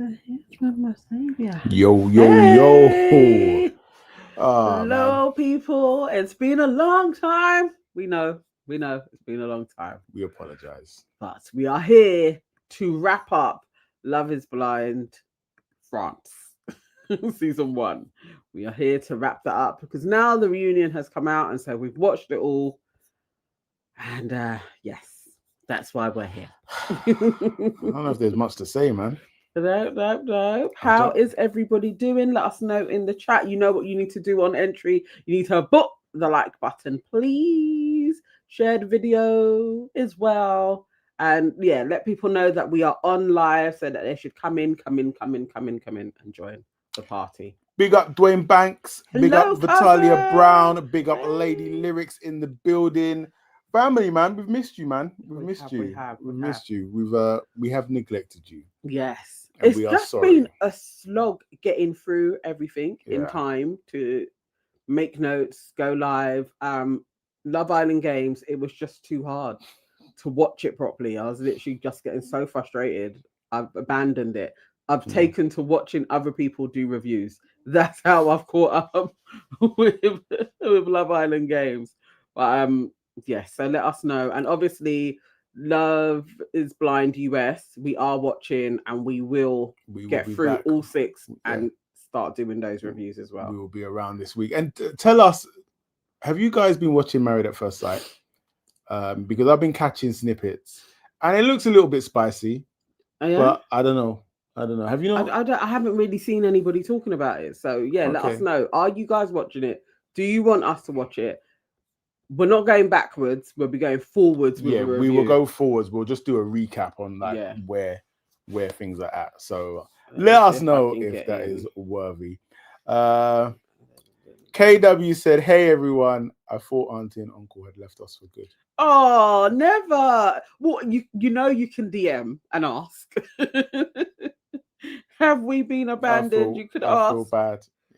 my savior. Yo. Hey! Oh, man. Hello, people. It's been a long time. We know it's been a long time. We apologize. But we are here to wrap up Love is Blind France season 1. We are here to wrap that up because now the reunion has come out, and so we've watched it all. And yes, that's why we're here. I don't know if there's much to say, man. No. How is everybody doing? Let us know in the chat. You know what you need to do on entry. You need to book the like button, please. Share the video as well. And yeah, let people know that we are on live so that they should come in and join the party. Big up Dwayne Banks. Big Hello, up Vitalia cousin. Brown. Big up Hey. Lady Lyrics in the building. Family, man, we've missed you, man. We've missed you. We have neglected you. Yes. And it's we are just sorry. been a slog getting through everything in time to make notes, go live. Love Island Games, it was just too hard to watch it properly. I was literally just getting so frustrated. I've abandoned it. I've taken to watching other people do reviews. That's how I've caught up with Love Island Games. But yes, so let us know. And obviously, Love is Blind US, we are watching, and we will get through back. All 6 and start doing those reviews as well. We will be around this week. And tell us, have you guys been watching Married at First Sight? Because I've been catching snippets, and it looks a little bit spicy. But I don't know. Have you not? I haven't really seen anybody talking about it. So yeah, let us know. Are you guys watching it? Do you want us to watch it? We're not going backwards. We'll be going forwards. With we will go forwards. We'll just do a recap on where things are at. So let us know if that is worthy. KW said, "Hey everyone, I thought Auntie and Uncle had left us for good." Oh, never. Well, you know you can DM and ask. Have we been abandoned? You could ask.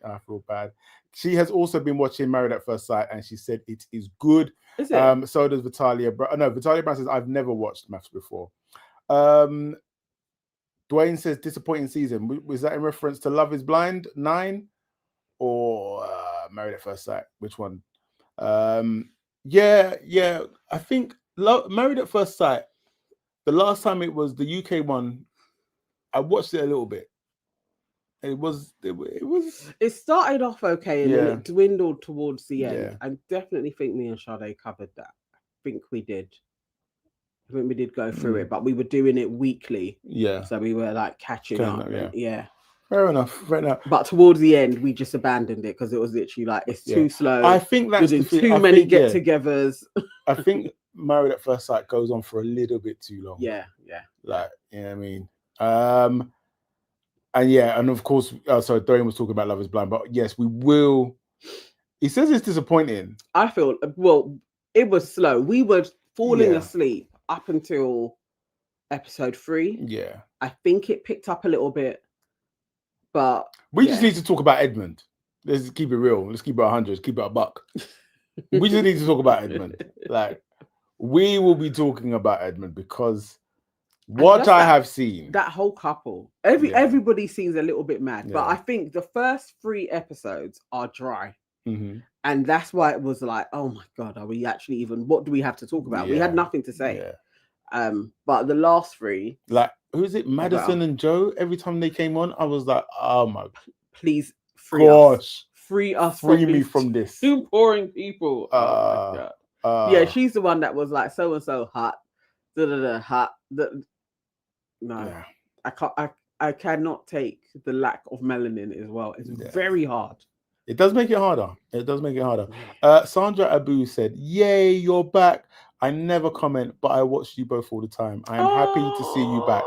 I feel bad. She has also been watching Married at First Sight, and she said it is good. Is it? So does Vitalia. No, Vitalia Brown says, I've never watched Maths before. Dwayne says, disappointing season. Was that in reference to Love is Blind 9 or Married at First Sight? Which one? Yeah. I think Married at First Sight, the last time it was the UK one, I watched it a little bit. It started off okay, and then it dwindled towards the end. I definitely think me and Sade covered that. I think we did go through it, but we were doing it weekly. So we were like catching up. Fair enough. But towards the end, we just abandoned it because it was literally like it's too slow. I think that's too many get-togethers. I think Married at First Sight goes on for a little bit too long. Yeah. Like, you know what I mean? And of course, sorry, Dorian was talking about Love is Blind, but yes, we will. He says it's disappointing. I feel, well, it was slow. We were falling asleep up until episode 3. Yeah. I think it picked up a little bit, but we just need to talk about Edmund. Let's keep it real. Let's keep it 100. Let's keep it $1. We just need to talk about Edmund. Like, we will be talking about Edmund because what I have seen, that whole couple, everybody seems a little bit mad, but I think the first 3 episodes are dry, and that's why it was like, oh my god, are we actually even? What do we have to talk about? We had nothing to say. But the last 3, like, who is it? Madison and Joe. Every time they came on, I was like, oh my, please free us, free me from this. 2 boring people. Oh my god. Yeah, she's the one that was like so and so hot, hot. No, yeah. I cannot take the lack of melanin as well. It's very hard. It does make it harder. Sandra Abu said, "Yay, you're back. I never comment, but I watch you both all the time. I am happy to see you back.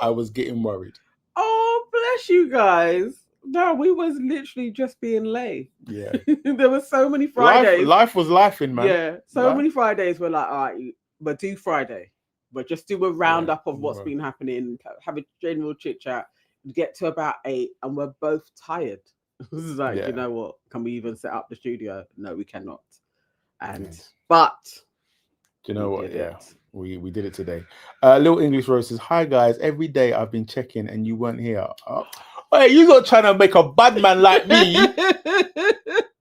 I was getting worried." Oh, bless you guys. No, we was literally just being late. Yeah. There were so many Fridays. Life was laughing, man. Yeah. Many Fridays we're like, all right, but do Friday. But just do a roundup of what's been happening, have a general chit chat, get to about 8, and we're both tired. This is like, you know what? Can we even set up the studio? No, we cannot. But Do you know what? did Yeah. it. We did it today. Little English Rose says, "Hi guys, every day I've been checking and you weren't here." Hey, you not trying to make a bad man like me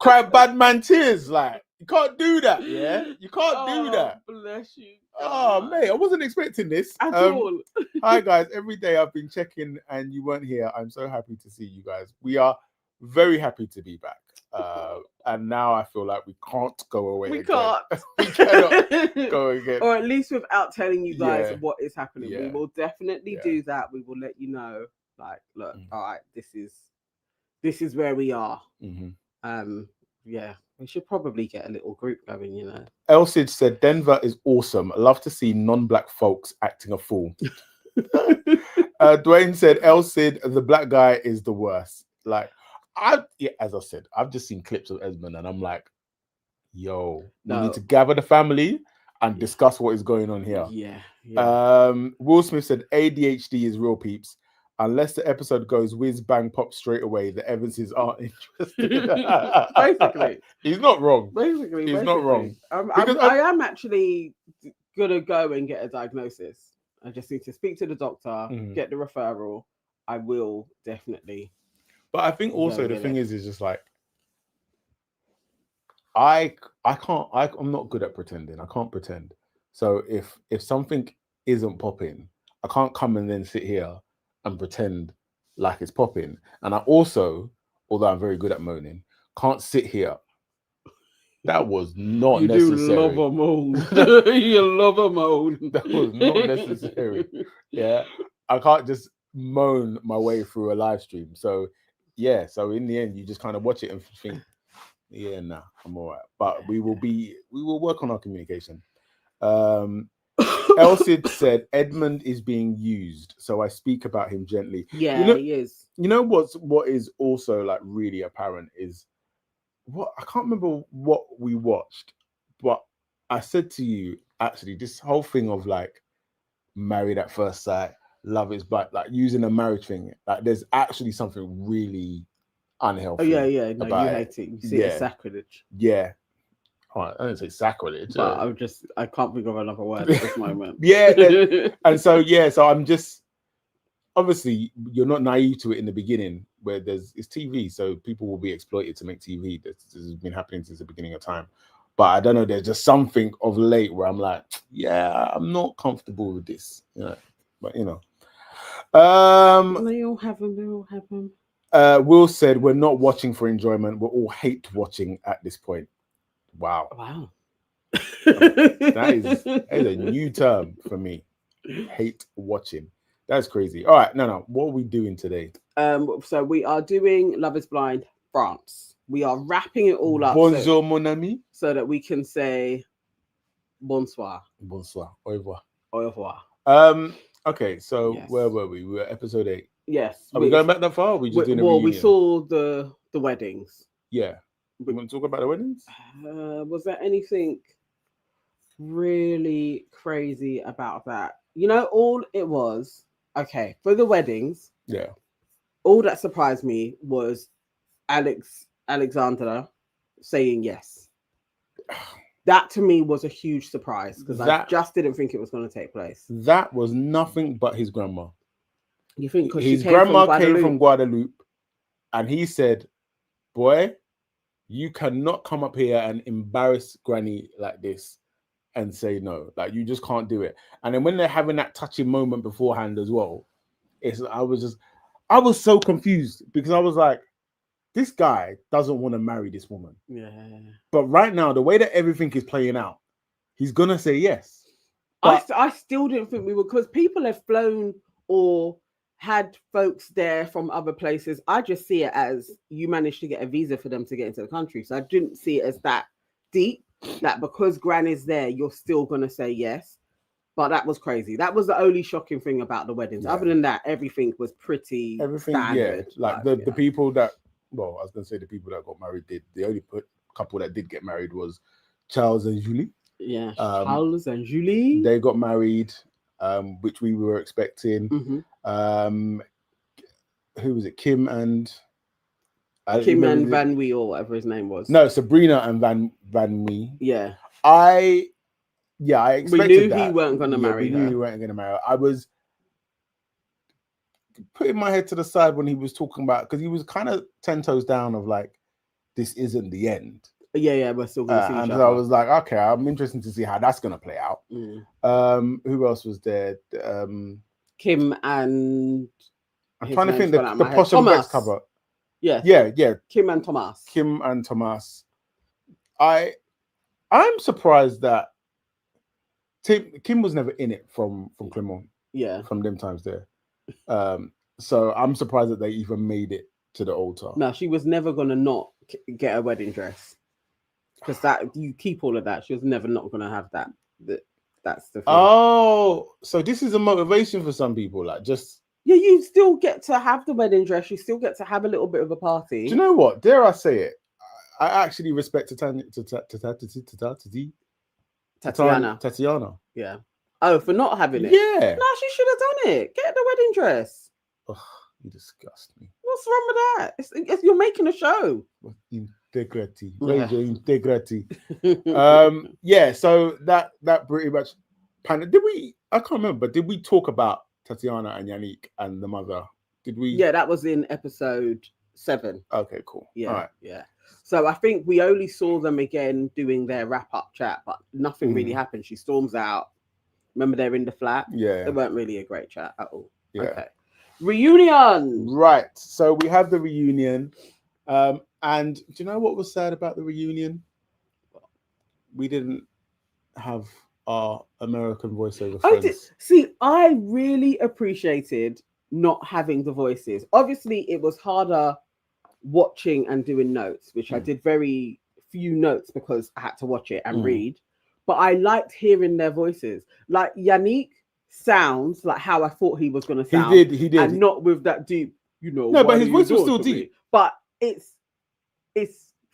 cry bad man tears? Like, you can't do that, yeah? You can't do that. Bless you. Oh, God. mate, I wasn't expecting this. At all. Hi guys, every day I've been checking and you weren't here. I'm so happy to see you guys. We are very happy to be back. And now I feel like we can't go away. We again. can't. We cannot go again. Or at least without telling you guys Yeah. what is happening. We Yeah. will definitely Yeah. do that. We will let you know. Like, look, all right, this is where we are. Yeah, we should probably get a little group going, you know. Elsid said, Denver is awesome. Love to see non-black folks acting a fool. Dwayne said, Elsid, the black guy is the worst. Like, as I said, I've just seen clips of Esmond and I'm like, yo, we need to gather the family and discuss what is going on here. Yeah. Will Smith said, ADHD is real, peeps. Unless the episode goes whiz bang pop straight away, the Evanses aren't interested. Basically, he's not wrong. He's not wrong. I am actually gonna go and get a diagnosis. I just need to speak to the doctor, get the referral. I will definitely. But I think also the thing is just like I'm not good at pretending. I can't pretend. So if something isn't popping, I can't come and then sit here and pretend like it's popping. And I also, although I'm very good at moaning, can't sit here. That was not necessary. You love a moan. You love a moan. That was not necessary. Yeah. I can't just moan my way through a live stream. So yeah, so in the end, you just kind of watch it and think, yeah, nah, I'm all right. But we will work on our communication. Elsid said Edmund is being used, so I speak about him gently. Yeah, he is. You know what is also like really apparent is what I can't remember what we watched, but I said to you actually this whole thing of like married at first sight, love is blind, like using a marriage thing, like there's actually something really unhealthy. Oh yeah. No, you hate it. You see it as sacrilege. Yeah. I didn't say sacrilege. But I can't think of another word at this moment. And so I'm just obviously you're not naive to it in the beginning where it's TV, so people will be exploited to make TV. This has been happening since the beginning of time. But I don't know, there's just something of late where I'm like, yeah, I'm not comfortable with this. You know, but you know. They all have them. Will said we're not watching for enjoyment, we're all hate watching at this point. Wow. That is a new term for me. Hate watching. That's crazy. All right, no. What are we doing today? So we are doing Love is Blind France. We are wrapping it all up. Bonjour, mon ami. So that we can say bonsoir. Bonsoir. Au revoir. Au revoir. Okay, so where were we? We were episode 8. Yes. Are we going back that far? Or are we just doing a reunion? We saw the weddings. Yeah. We want to talk about the weddings? Was there anything really crazy about that? You know, all it was, okay, for the weddings, all that surprised me was Alexandra saying yes. That to me was a huge surprise because I just didn't think it was going to take place. That was nothing but his grandma. You think because his grandma came from Guadeloupe and he said, boy, you cannot come up here and embarrass Granny like this and say no. Like, you just can't do it. And then when they're having that touching moment beforehand as well, I was so confused because I was like, this guy doesn't want to marry this woman. Yeah. But right now, the way that everything is playing out, he's going to say yes. But I still didn't think we would, because people have flown or had folks there from other places. I just see it as you managed to get a visa for them to get into the country. So I didn't see it as that deep, that because Gran is there, you're still going to say yes. But that was crazy. That was the only shocking thing about the weddings. Yeah. Other than that, everything was pretty standard. Yeah. Like the people that, well, I was going to say the people that got married did. The only couple that did get married was Charles and Julie. Yeah, Charles and Julie. They got married, which we were expecting. Mm-hmm. Who was it? Kim and Van Wee, or whatever his name was. No, Sabrina and Van Wee. Yeah. I Yeah, I We expected knew that. he weren't going to marry We knew her. he weren't going to marry her. I was putting my head to the side when he was talking about, because he was kind of 10 toes down of like, this isn't the end. Yeah, we're still going to see each and other. I was like, okay, I'm interested to see how that's going to play out. Who else was there? Kim and I'm trying to think the Posh and Vex cover. Yeah. Kim and Thomas. I'm surprised that Kim was never in it from Clement. Yeah. From them times there. So I'm surprised that they even made it to the altar. No, she was never gonna not get a wedding dress, because that you keep all of that. She was never not gonna have that. That's the thing. Oh, so this is a motivation for some people, like just. Yeah, you still get to have the wedding dress. You still get to have a little bit of a party. Do you know what? Dare I say it? I actually respect Tatiana. Yeah. Oh, for not having it. Yeah. No, she should have done it. Get the wedding dress. Oh, you disgust me. What's wrong with that? It's you're making a show. Integrity. Yeah. Integrity. Yeah, so that pretty much did we, I can't remember, did we talk about Tatiana and Yannick and the mother? Did we? Yeah, that was in episode 7. Okay, cool. Yeah. All right. Yeah. So I think we only saw them again doing their wrap-up chat, but nothing really happened. She storms out. Remember, they're in the flat. Yeah. It weren't really a great chat at all. Yeah. Okay. Reunion. Right. So we have the reunion. And do you know what was sad about the reunion? We didn't have our American voiceover friends. I really appreciated not having the voices. Obviously, it was harder watching and doing notes, which I did very few notes because I had to watch it and read. But I liked hearing their voices. Like Yannick sounds like how I thought he was going to sound. He did. And not with that deep, No, but his voice was still deep. But it's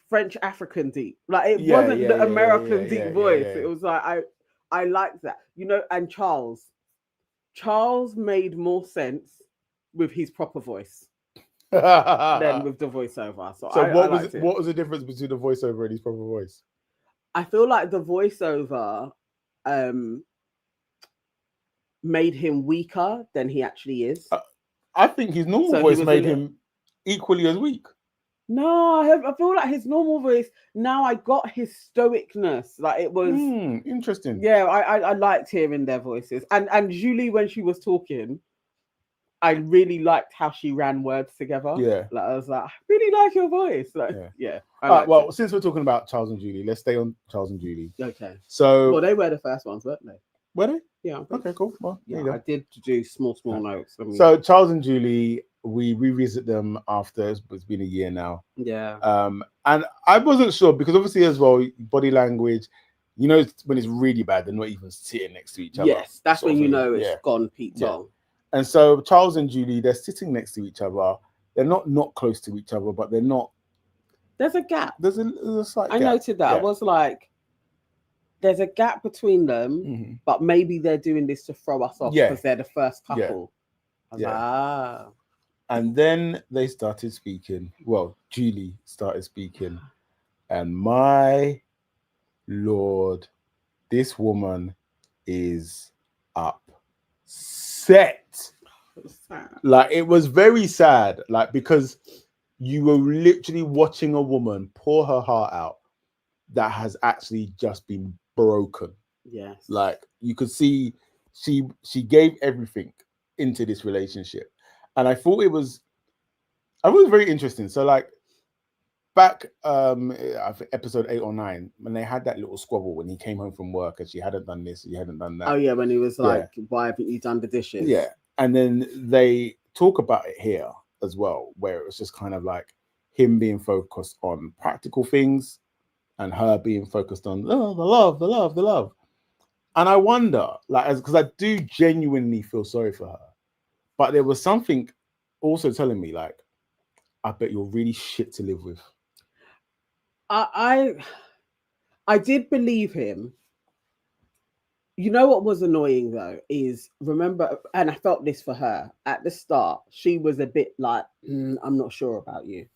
French African deep. Like it wasn't the American deep voice. It was like I liked that. And Charles made more sense with his proper voice than with the voiceover. So what was the difference between the voiceover and his proper voice? I feel like the voiceover made him weaker than he actually is. I think his normal voice made him equally as weak. No, I feel like his normal voice. Now I got his stoicness. Like it was interesting. Yeah, I liked hearing their voices. And Julie, when she was talking, I really liked how she ran words together. Yeah, like I was like, I really like your voice. Like, yeah. Well, since we're talking about Charles and Julie, let's stay on Charles and Julie. Okay. So, well, they were the first ones, weren't they? Were they? Yeah. Okay, cool. Well, yeah, I did do small notes. So Charles and Julie, we revisit them after it's been a year now. Yeah. And I wasn't sure because obviously as well, body language, when it's really bad, they're not even sitting next to each other. Yes, that's when it's gone Pete Tong. And so Charles and Julie, they're sitting next to each other. They're not close to each other, but they're not. There's a gap. There's a slight gap. I noted that. I was like, there's a gap between them, but maybe they're doing this to throw us off because they're the first couple. And then they started speaking. Well, Julie started speaking. And my Lord, this woman is upset. Like, it was very sad. Like, because you were literally watching a woman pour her heart out that has actually just been broken. Yes. Like, you could see she gave everything into this relationship. And I thought it was very interesting. So like back I think episode 8 or 9, when they had that little squabble when he came home from work and she hadn't done this, he hadn't done that. Oh yeah, when he was like, why haven't you done the dishes? Yeah. And then they talk about it here as well, where it was just kind of like him being focused on practical things and her being focused on the love. And I wonder, like, because I do genuinely feel sorry for her. But there was something also telling me, like, I bet you're really shit to live with. I did believe him. You know what was annoying though is, remember, and I felt this for her at the start, she was a bit like, I'm not sure about you.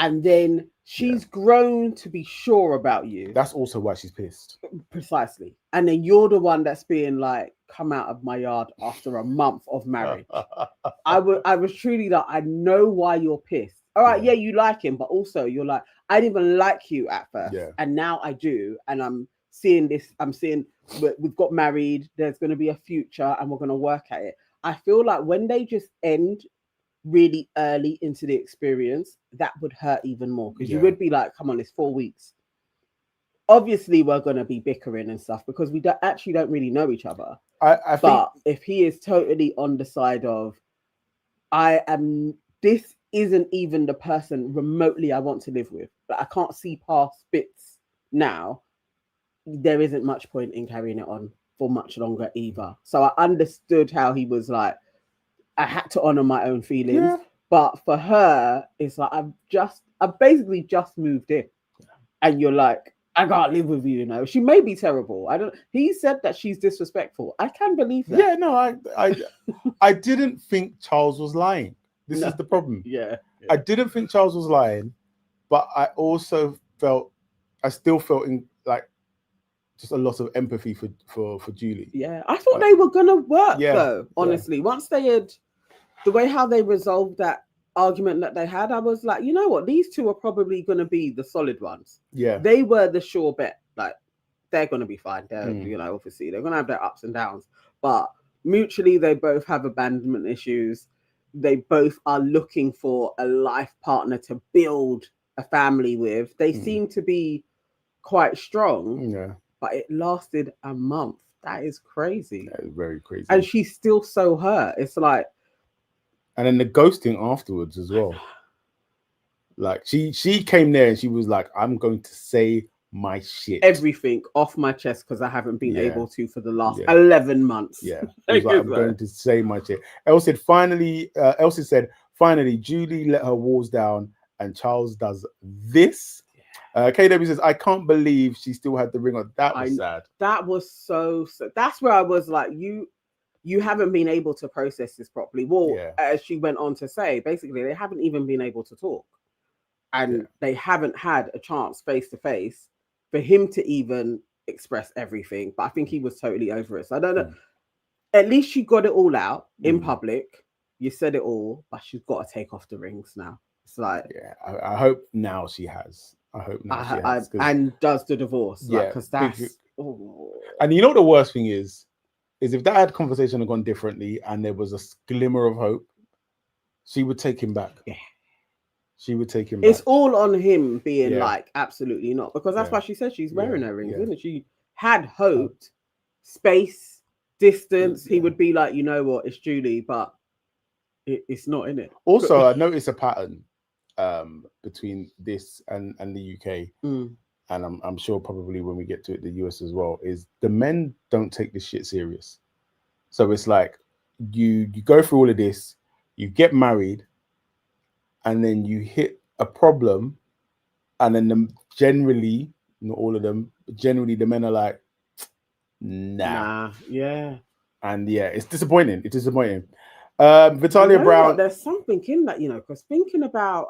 and then she's grown to be sure about you. That's also why she's pissed. Precisely. And then you're the one that's being like, come out of my yard after a month of marriage. I was truly like, I know why you're pissed. All right, yeah, you like him, but also you're like, I didn't even like you at first, and now I do, and I'm seeing this. I'm seeing we've got married. There's going to be a future, and we're going to work at it. I feel like when they just end really early into the experience, that would hurt even more, because you would be like, come on, it's 4 weeks. Obviously, we're going to be bickering and stuff because we actually don't really know each other. But if he is totally on the side of, this isn't even the person remotely I want to live with, but I can't see past bits now, there isn't much point in carrying it on for much longer either. So I understood how he was like, I had to honor my own feelings, but for her, it's like, I've basically just moved in, and you're like, I can't live with you, you know. She may be terrible. He said that she's disrespectful. I can believe that. Yeah, no, I didn't think Charles was lying. This is the problem. Yeah. I didn't think Charles was lying, but I also still felt in like just a lot of empathy for Julie. Yeah, I thought they were gonna work though. Honestly, once they had the way how they resolved that argument that they had, I was like, you know what, these two are probably gonna be the solid ones. Yeah, they were the sure bet. Like, they're gonna be fine. They're you know, obviously they're gonna have their ups and downs, but mutually they both have abandonment issues. They both are looking for a life partner to build a family with. They seem to be quite strong. Yeah. But it lasted a month. That is crazy. That is very crazy. And she's still so hurt. It's like, and then the ghosting afterwards as well. Like she came there and she was like, I'm going to say my shit, everything off my chest, because I haven't been able to for the last 11 months. Yeah, like, I'm going to say my shit. Elsie said, finally, Julie let her walls down and Charles does this. KW says, I can't believe she still had the ring on. That was sad. That was so that's where I was like, you haven't been able to process this properly. Well, as she went on to say, basically, they haven't even been able to talk. And they haven't had a chance face to face for him to even express everything. But I think he was totally over it. So I don't know. At least you got it all out in public. You said it all, but she's got to take off the rings now. It's like, I hope now she has. I hope now she has. And does the divorce. Because that's... And you know what the worst thing is if that conversation had gone differently and there was a glimmer of hope, she would take him back. Yeah. She would take him back. It's all on him being like, absolutely not. Because that's why she said she's wearing her rings, isn't it? She had hoped, space, distance. He would be like, you know what, it's Julie, but it's not in it. Also, I noticed a pattern between this and the UK. And I'm sure probably when we get to it, the US as well, is the men don't take this shit serious. So it's like you go through all of this, you get married, and then you hit a problem, and then generally, not all of them, but generally the men are like, nah. Yeah. And it's disappointing. It's disappointing. Vitalia Brown. There's something in that, you know, because thinking about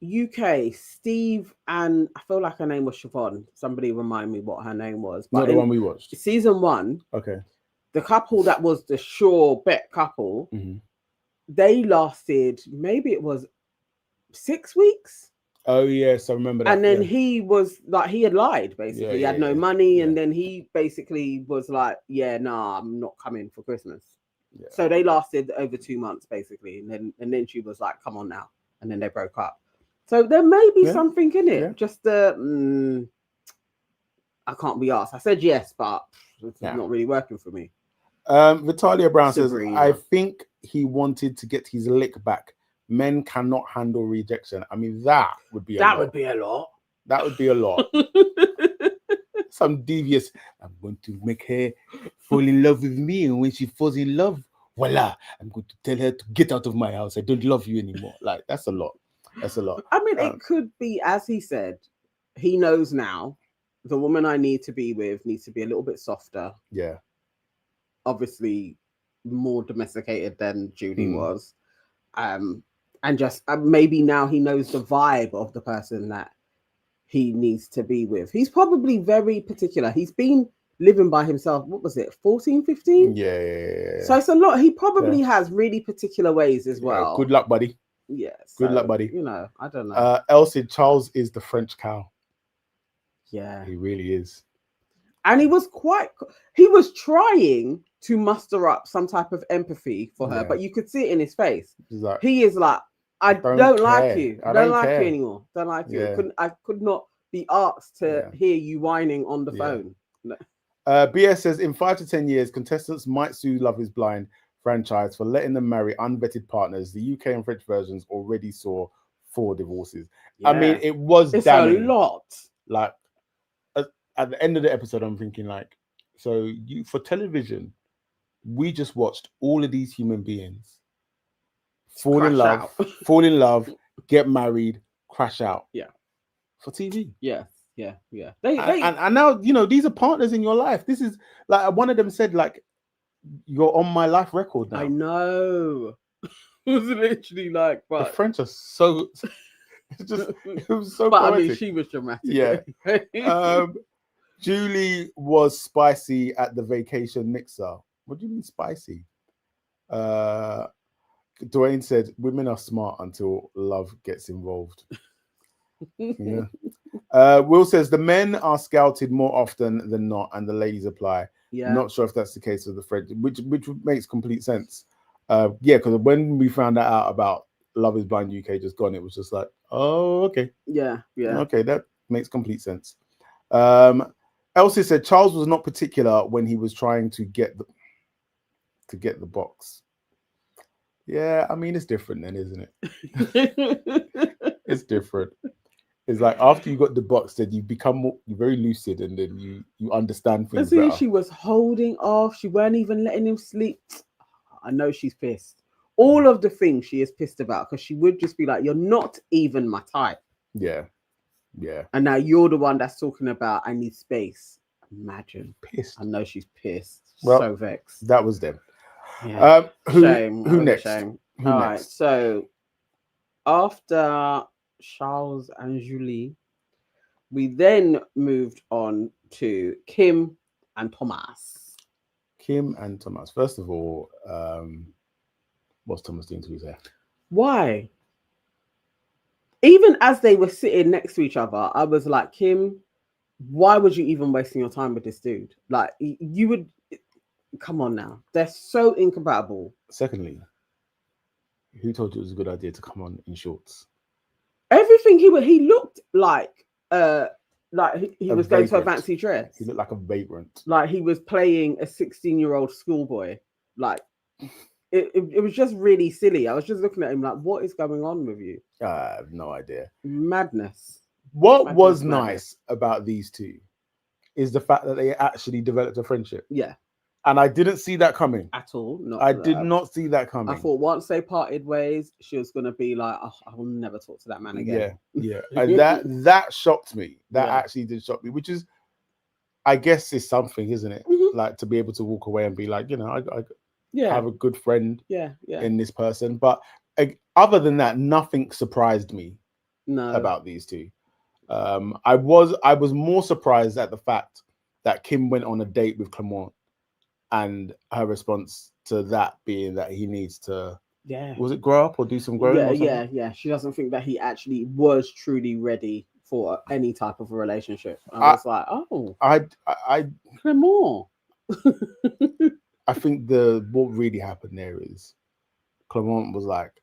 UK, Steve, and I feel like her name was Siobhan. Somebody remind me what her name was. But not the one we watched. Season 1. Okay. The couple that was the sure bet couple, they lasted, maybe it was 6 weeks. Oh yes, I remember that. And then he was like, he had lied basically. He had no money, and then he basically was like, nah, I'm not coming for Christmas. So they lasted over 2 months basically, and then she was like, come on now, and then they broke up. So there may be something in it. Just I can't be asked. I said yes, but it's not really working for me. Vitalia Brown says, I think he wanted to get his lick back. Men cannot handle rejection. I mean, that would be a lot. That would be a lot. Some devious, I'm going to make her fall in love with me. And when she falls in love, voila, I'm going to tell her to get out of my house. I don't love you anymore. Like, that's a lot. That's a lot. I mean, it could be, as he said, he knows now the woman I need to be with needs to be a little bit softer. Yeah. Obviously, more domesticated than Judy was. And just maybe now he knows the vibe of the person that he needs to be with. He's probably very particular. He's been living by himself. What was it, 14, 15? Yeah. So it's a lot. He probably has really particular ways as well. Good luck, buddy. Yeah. Good luck, buddy. You know, I don't know. Elsie, Charles is the French cow. Yeah. He really is. And he was trying to muster up some type of empathy for her, but you could see it in his face. Like, he is like, I don't like you. I don't like you anymore. Don't like you. Yeah. I could not be asked to hear you whining on the phone. No. BS says, in 5 to 10 years, contestants might sue Love is Blind franchise for letting them marry unvetted partners. The UK and French versions already saw 4 divorces. Yeah. I mean, it's damning. A lot. Like, at the end of the episode, I'm thinking, like, so for television, we just watched all of these human beings fall in love, get married, crash out. Yeah. For TV. Yeah. And now, you know, these are partners in your life. This is like one of them said, like, you're on my life record now. I know. It was literally like, but the French are so it was so but poetic. I mean, she was dramatic. Yeah. Julie was spicy at the vacation mixer. What do you mean spicy? Dwayne said, women are smart until love gets involved. Yeah. Will says the men are scouted more often than not, and the ladies apply. Yeah. Not sure if that's the case with the French, which makes complete sense. Because when we found that out about Love is Blind UK just gone, it was just like, oh, okay. Yeah. Okay, that makes complete sense. Elsie said Charles was not particular when he was trying to get the box. Yeah, I mean, it's different then, isn't it? It's different. It's like after you got the box, then you become very lucid, and then you understand things better. She was holding off. She weren't even letting him sleep. I know she's pissed. All of the things she is pissed about, because she would just be like, "You're not even my type." Yeah. And now you're the one that's talking about I need space. Imagine. Pissed. I know she's pissed. Well, so vexed. That was them. Yeah. Shame. Who next? Shame. Who All next? Right. So after Charles and Julie, we then moved on to Kim and Thomas. First of all, what's Thomas doing to his hair? Why? Even as they were sitting next to each other, I was like, Kim, why would you even wasting your time with this dude? Like, you would, come on now. They're so incompatible. Secondly, who told you it was a good idea to come on in shorts? Everything he looked like he was going to a fancy dress. He looked like a vagrant. Like he was playing a 16-year-old schoolboy. Like it was just really silly. I was just looking at him like, what is going on with you? I have no idea. Madness. What was nice about these two is the fact that they actually developed a friendship. Yeah. And I didn't see that coming. At all. I did not see that coming. I thought once they parted ways, she was going to be like, oh, I will never talk to that man again. Yeah. And that shocked me. That actually did shock me, which is, I guess, is something, isn't it? Mm-hmm. Like to be able to walk away and be like, you know, I have a good friend in this person. But other than that, nothing surprised me about these two. I was more surprised at the fact that Kim went on a date with Clement, and her response to that being that he needs to, was it grow up or do some growing? Yeah. She doesn't think that he actually was truly ready for any type of a relationship. I was like, oh, I Clement. I think what really happened there is Clement was like,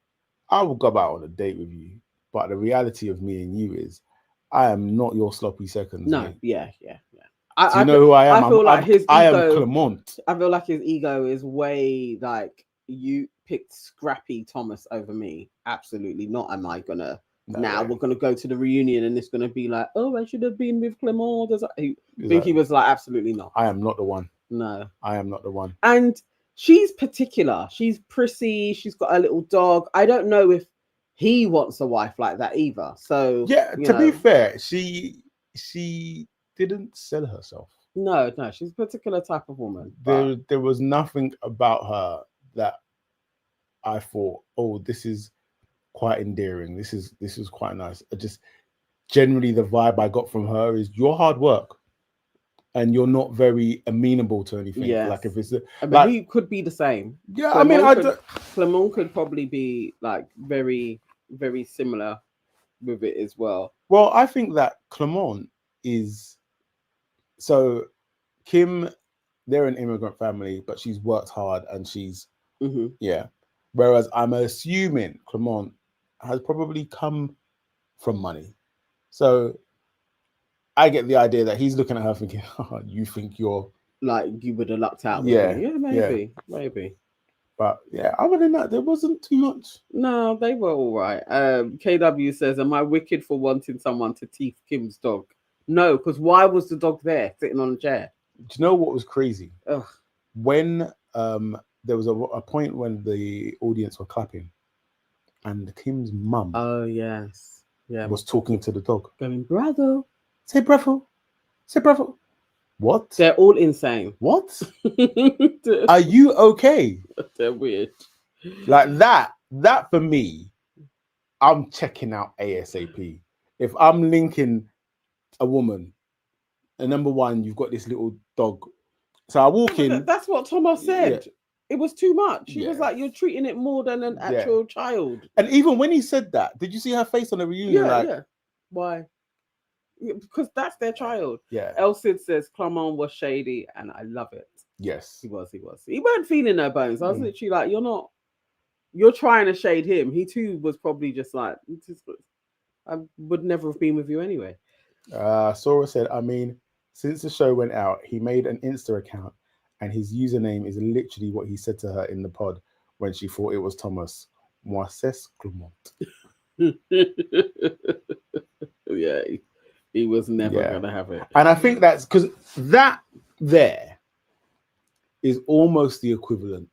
I will go out on a date with you, but the reality of me and you is I am not your sloppy seconds. No, mate. yeah. Do you know who I am? I feel like his ego, I am Clement. I feel like his ego is way like, you picked scrappy Thomas over me. Absolutely not. Am I gonna we're gonna go to the reunion and it's gonna be like, oh, I should have been with Clement. I think he was like, absolutely not. I am not the one. No, I am not the one. And she's particular. She's prissy. She's got a little dog. I don't know if he wants a wife like that either. So yeah, to be fair, she didn't sell herself. No, she's a particular type of woman. There was nothing about her that I thought, oh, this is quite endearing. This is quite nice. I just generally the vibe I got from her is your hard work. And you're not very amenable to anything. Yes. Like if it's but he could be the same. Yeah, Clement could probably be like very, very similar with it as well. Well, I think that Clement is so Kim, they're an immigrant family, but she's worked hard and she's yeah. Whereas I'm assuming Clement has probably come from money. So I get the idea that he's looking at her thinking, oh, you think you're like you would have lucked out with me. Yeah, maybe. But yeah, other than that, there wasn't too much. No, they were all right. KW says, am I wicked for wanting someone to teeth Kim's dog? No, because why was the dog there sitting on a chair? Do you know what was crazy? Ugh. When there was a point when the audience were clapping and Kim's mum was talking to the dog. Going, bravo. Say bravo. Say bravo. What? They're all insane. What? Are you okay? They're weird. Like that for me, I'm checking out ASAP. If I'm linking a woman, and number one, you've got this little dog. So I walk in. That's what Thomas said. Yeah. It was too much. He was like, you're treating it more than an actual child. And even when he said that, did you see her face on the reunion? Yeah. Why? Because that's their child. Yeah. Elsid says Clement was shady, and I love it. Yes. He was. He weren't feeling no bones. I was literally like, you're trying to shade him. He too was probably just like, I would never have been with you anyway. Sora said, I mean, since the show went out, he made an Insta account, and his username is literally what he said to her in the pod when she thought it was Thomas. Moi c'est Clement. Yeah. He was never going to have it. And I think that's because that there is almost the equivalent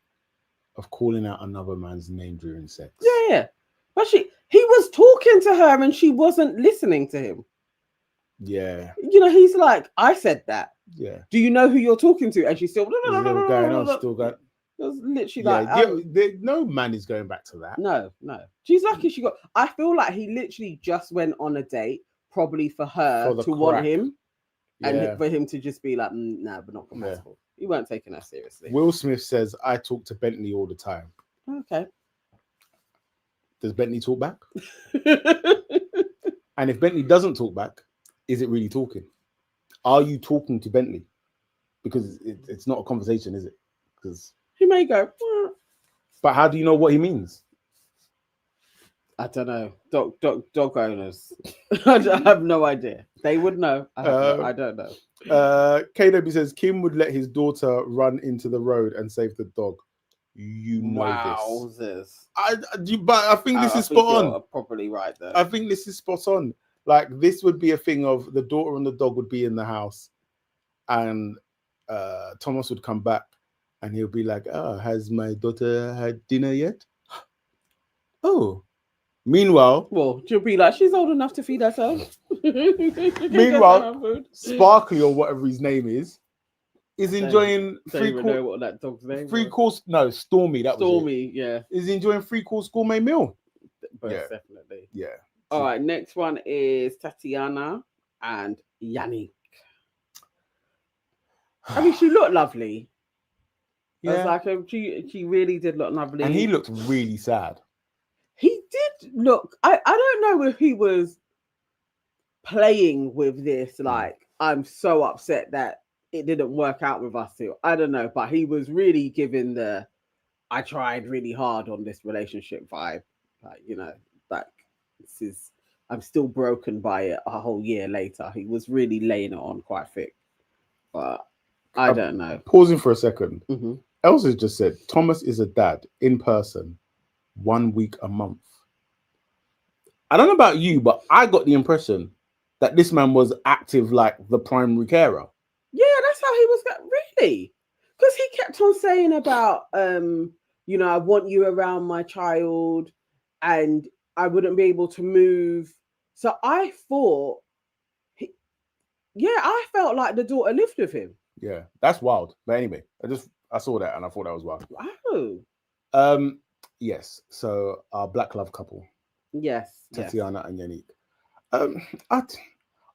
of calling out another man's name during sex. Yeah. But he was talking to her and she wasn't listening to him. Yeah. He's like, I said that. Yeah. Do you know who you're talking to? And she's still going on, still going. It was literally no man is going back to that. No. She's lucky she got. I feel like he literally just went on a date. Probably for her to want him and for him to just be like, no, we're not compatible. He weren't taking her seriously. Will Smith says, I talk to Bentley all the time. Okay. Does Bentley talk back? And if Bentley doesn't talk back, is it really talking? Are you talking to Bentley? Because it's not a conversation, is it? Because he may go. But how do you know what he means? I don't know. Dog owners. I have no idea. They would know. I don't know. KW says Kim would let his daughter run into the road and save the dog. You know this. But I think this is spot on. Probably right there. I think this is spot on. Like this would be a thing of the daughter and the dog would be in the house, and Thomas would come back, and he'll be like, "Oh, has my daughter had dinner yet?" Oh. Meanwhile, she'll be like, she's old enough to feed herself. Meanwhile, Sparkly or whatever his name is enjoying know what that dog's name course. No, Stormy. Stormy, yeah. Is enjoying 3-course gourmet meal. Definitely. Yeah. All right. Next one is Tatiana and Yannick. I mean, she looked lovely. Yeah. I was like, she really did look lovely, and he looked really sad. He did look. I don't know if he was playing with this. Like, I'm so upset that it didn't work out with us two. I don't know, but he was really giving the I tried really hard on this relationship vibe. Like, I'm still broken by it a whole year later. He was really laying it on quite thick. But I don't know. Pausing for a second. Elsa just said Thomas is a dad in person. 1 week a month. I don't know about you, but I got the impression that this man was active like the primary carer. Yeah, that's how he was. Really? Because he kept on saying about, I want you around my child and I wouldn't be able to move. So I thought, I felt like the daughter lived with him. Yeah, that's wild. But anyway, I saw that and I thought that was wild. Wow. Yes. So our black love couple, Yes. Tatiana and Yannick.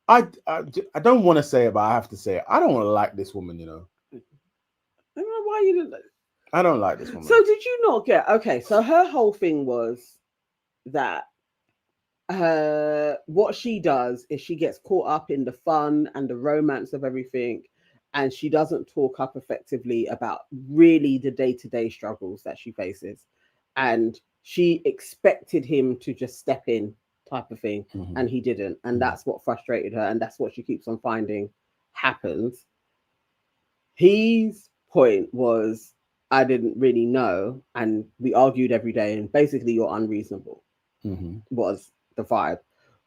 I, I don't want to say it, but I have to say it. I don't like this woman, you know. I don't know why you didn't. I don't like this woman. So did you not get? Okay, so her whole thing was that what she does is she gets caught up in the fun and the romance of everything, and she doesn't talk up effectively about really the day-to-day struggles that she faces, and she expected him to just step in type of thing, and he didn't, and that's what frustrated her, and that's what she keeps on finding happens. His point was, I didn't really know, and we argued every day, and basically you're unreasonable was the vibe.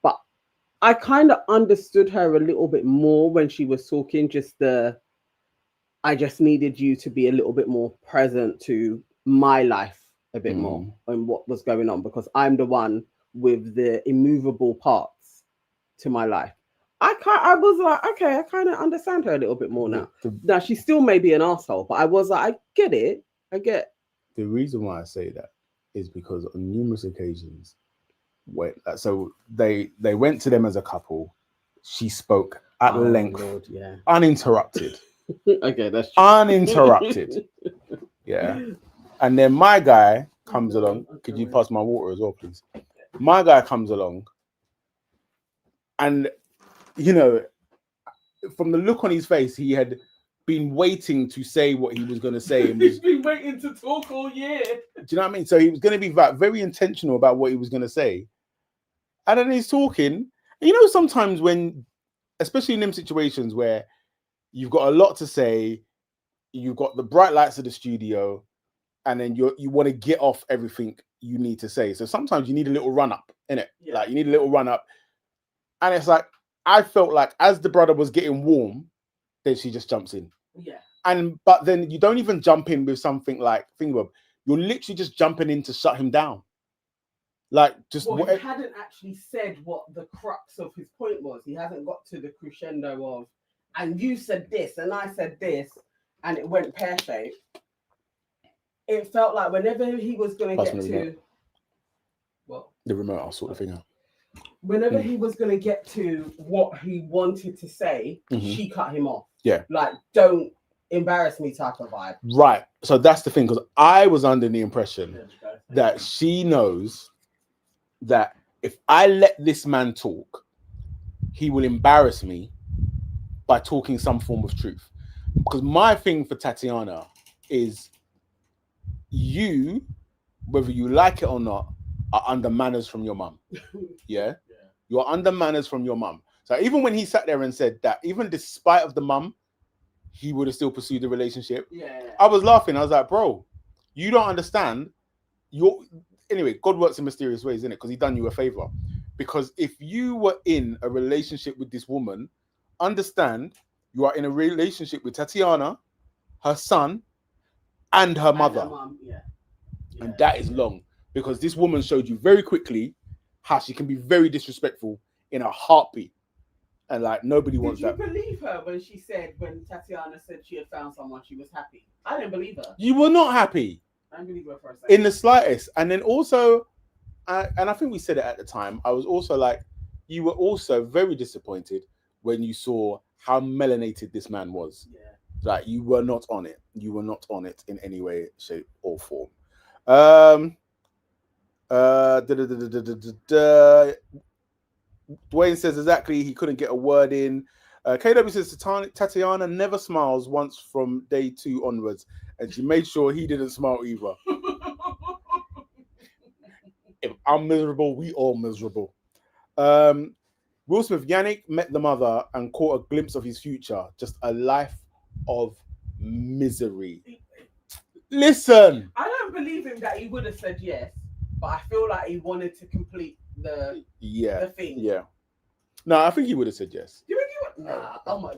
But I kind of understood her a little bit more when she was talking, I just needed you to be a little bit more present to my life a bit more and what was going on, because I'm the one with the immovable parts to my life. I was like, okay, I kind of understand her a little bit more now. Now she still may be an asshole, but I was like, I get it. I get. The reason why I say that is because on numerous occasions, so they went to them as a couple. She spoke at length, Lord, yeah, uninterrupted. Okay, that's true. Uninterrupted. Yeah. And then my guy comes along. Could you pass my water as well, please? My guy comes along, and you know, from the look on his face, he had been waiting to say what he was going to say. And He's been waiting to talk all year. Do you know what I mean? So he was going to be very intentional about what he was going to say. And then he's talking. And you know, sometimes when, especially in them situations where you've got a lot to say, you've got the bright lights of the studio, and then you want to get off everything you need to say. So sometimes you need a little run up, innit? Yeah. Like you need a little run up. And it's like, I felt like as the brother was getting warm, then she just jumps in. Yeah. But then you don't even jump in with something like you're literally just jumping in to shut him down. Like just he hadn't actually said what the crux of his point was. He hasn't got to the crescendo of, and you said this and I said this, and it went pear-shaped. It felt like whenever he was going to get to the remote, I'll sort the thing out. Whenever he was going to get to what he wanted to say, she cut him off. Yeah. Like, don't embarrass me type of vibe. Right. So that's the thing, because I was under the impression that she knows that if I let this man talk, he will embarrass me by talking some form of truth. Because my thing for Tatiana is you, whether you like it or not, are under manners from your mum. Yeah? You're under manners from your mum. So even when he sat there and said that, even despite of the mum, he would have still pursued the relationship. Yeah. I was laughing. I was like, bro, you don't understand. Anyway, God works in mysterious ways, innit? Because he done you a favor. Because if you were in a relationship with this woman, understand you are in a relationship with Tatiana, her son, and her mother. Her mom, and that is long. Because this woman showed you very quickly how she can be very disrespectful in a heartbeat. And like nobody wants that. Did you believe her when Tatiana said she had found someone she was happy? I didn't believe her. You were not happy. I didn't believe her for a second. In the slightest. And then also, and I think we said it at the time, I was also like, you were also very disappointed when you saw how melanated this man was. Yeah. Like you were not on it. You were not on it in any way, shape, or form. Dwayne says exactly he couldn't get a word in. KW says Tatiana never smiles once from day 2 onwards, and she made sure he didn't smile either. If I'm miserable, we all miserable. Will Smith, Yannick met the mother and caught a glimpse of his future. Just a life of misery. Listen. I don't believe him that he would have said yes, but I feel like he wanted to complete the thing. Yeah. No, I think he would have said yes. Do you think he would? Nah, oh my,